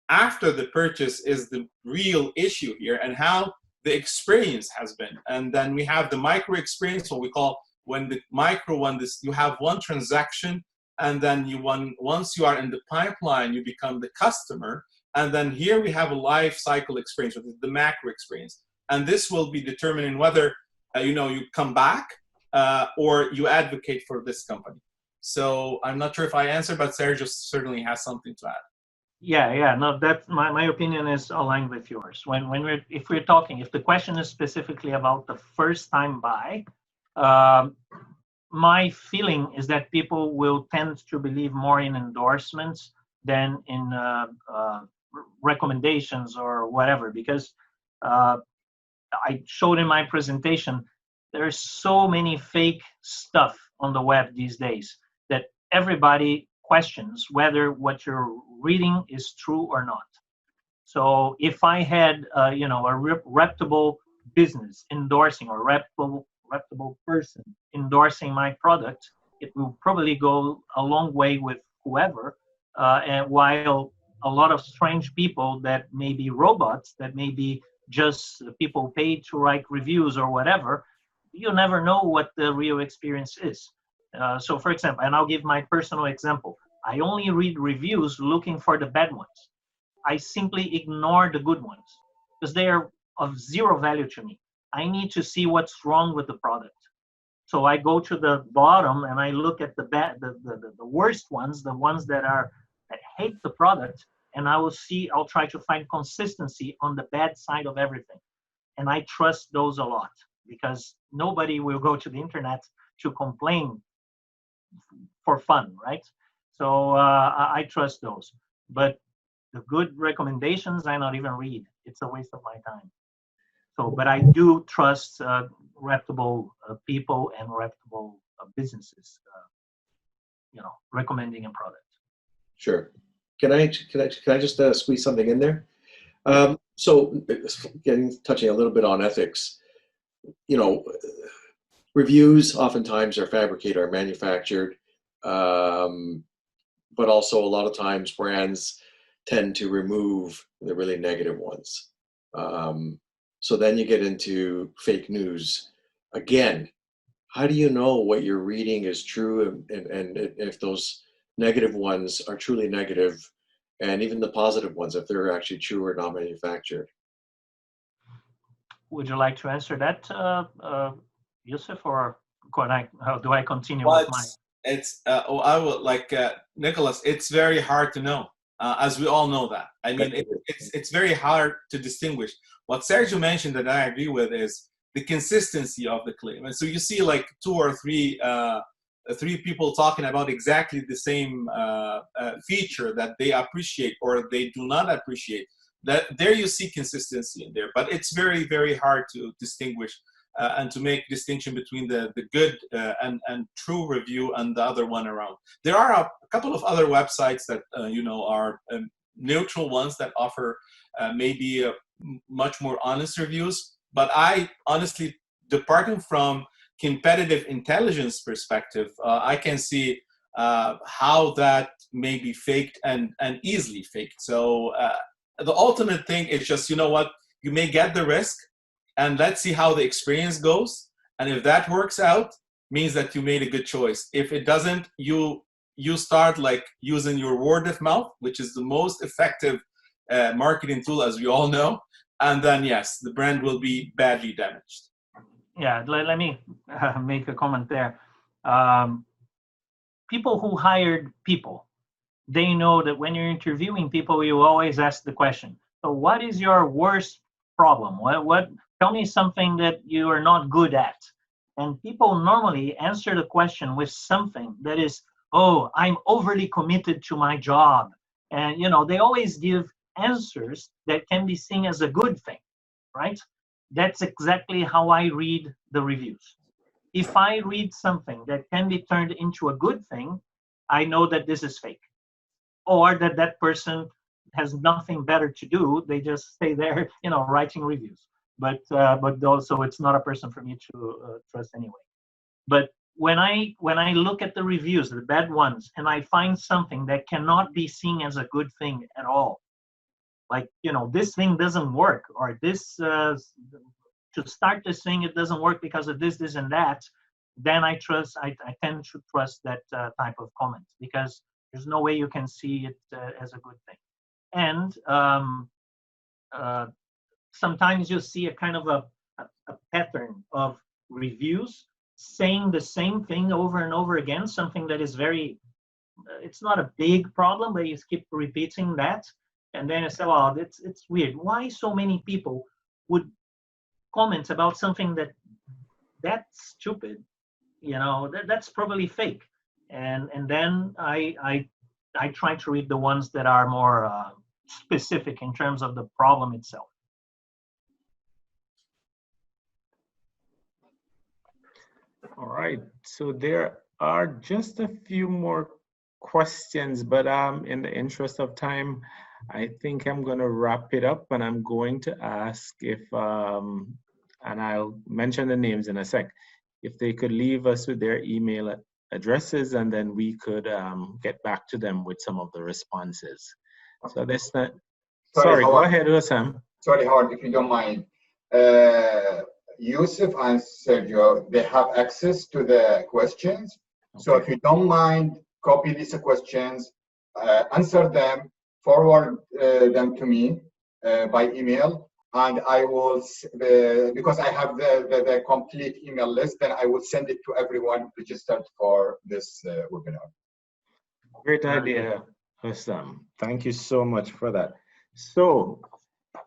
after the purchase is the real issue here, and how the experience has been. And then we have the micro experience, what we call when the micro one, you have one transaction, and then once you are in the pipeline, you become the customer. And then here we have a life cycle experience, which is the macro experience. And this will be determining whether you come back or you advocate for this company. So I'm not sure if I answered, but Sergio certainly has something to add. Yeah. No, that my opinion is aligned with yours. If the question is specifically about the first time buy, my feeling is that people will tend to believe more in endorsements than in recommendations or whatever, because I showed in my presentation, there's so many fake stuff on the web these days that everybody questions whether what you're reading is true or not. So if I had a reputable business endorsing, or reputable person endorsing my product, it will probably go a long way with whoever, and while a lot of strange people that may be robots, that may be just people paid to write reviews or whatever, you never know what the real experience is. So for example, and I'll give my personal example, I only read reviews looking for the bad ones. I simply ignore the good ones because they are of zero value to me. I need to see what's wrong with the product. So I go to the bottom and I look at the worst ones, the ones that hate the product, and I'll try to find consistency on the bad side of everything. And I trust those a lot, because nobody will go to the internet to complain for fun, right? So I trust those. But the good recommendations, I not even read. It's a waste of my time. So, but I do trust reputable people and reputable businesses, recommending a product. Sure. Can I just squeeze something in there? So, touching a little bit on ethics, reviews oftentimes are fabricated or manufactured, but also a lot of times brands tend to remove the really negative ones. So then you get into fake news. Again, how do you know what you're reading is true, and if those negative ones are truly negative, and even the positive ones, if they're actually true or not manufactured? Would you like to answer that, Yusuf, or do I continue Well, with mine? I would like Nicholas. It's very hard to know, as we all know that. I mean, it's very hard to distinguish. What Sergio mentioned that I agree with is the consistency of the claim. And so you see like two or three people talking about exactly the same feature that they appreciate or they do not appreciate. That there you see consistency in there, but it's very, very hard to distinguish and to make distinction between the good and true review and the other one around. There are a couple of other websites that are neutral ones that offer maybe much more honest reviews, but I honestly, departing from competitive intelligence perspective, I can see how that may be faked and easily faked. So the ultimate thing is just, you may get the risk, and let's see how the experience goes. And if that works out, means that you made a good choice. If it doesn't, you start like using your word of mouth, which is the most effective marketing tool, as we all know. and then yes, the brand will be badly damaged. Yeah, let me make a comment there. People who hired people, they know that when you're interviewing people, you always ask the question, so what is your worst problem? What tell me something that you are not good at. And people normally answer the question with something that is, oh, I'm overly committed to my job. And they always give answers that can be seen as a good thing, right? That's exactly how I read the reviews. If I read something that can be turned into a good thing, I know that this is fake, or that person has nothing better to do. They just stay there, writing reviews. But also it's not a person for me to trust anyway. But when I look at the reviews, the bad ones, and I find something that cannot be seen as a good thing at all, like this thing doesn't work, or this to start this thing it doesn't work because of this and that, then I tend to trust that type of comment, because there's no way you can see it as a good thing. And sometimes you see a kind of a pattern of reviews saying the same thing over and over again, something that is very, it's not a big problem, but you keep repeating that. And then you say, well, it's weird. Why so many people would comment about something that's stupid? That's probably fake. And then I try to read the ones that are more specific in terms of the problem itself. All right, so there are just a few more questions, but in the interest of time, I think I'm going to wrap it up, and I'm going to ask if, and I'll mention the names in a sec, if they could leave us with their email addresses, and then we could get back to them with some of the responses. So this, sorry, go ahead, Hussam. Sorry, Howard, if you don't mind. Yusuf and Sergio, they have access to the questions. Okay. So if you don't mind, copy these questions, answer them, forward them to me by email, and I will, because I have the complete email list, then I will send it to everyone registered for this webinar. Great idea, Hussam. Thank you so much for that. So,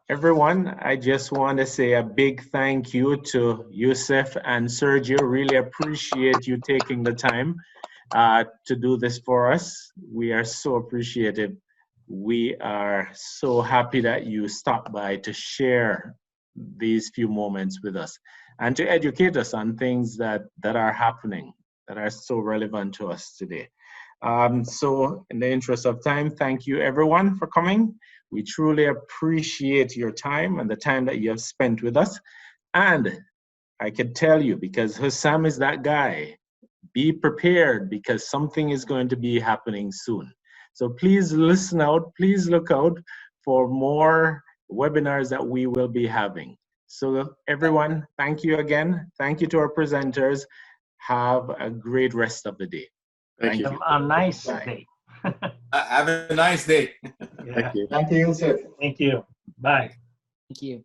everyone, I just want to say a big thank you to Yusuf and Sergio. Really appreciate you taking the time to do this for us. We are so appreciative. We are so happy that you stopped by to share these few moments with us and to educate us on things that are happening, that are so relevant to us today. So in the interest of time, thank you everyone for coming. We truly appreciate your time and the time that you have spent with us. And I can tell you, because Hussam is that guy, be prepared, because something is going to be happening soon. So please listen out, please look out for more webinars that we will be having. So everyone, thank you again. Thank you to our presenters. Have a great rest of the day. Thank you. A nice day. Have a nice day. Yeah. Thank you. Thank you, Yusuf. Thank you. Bye. Thank you.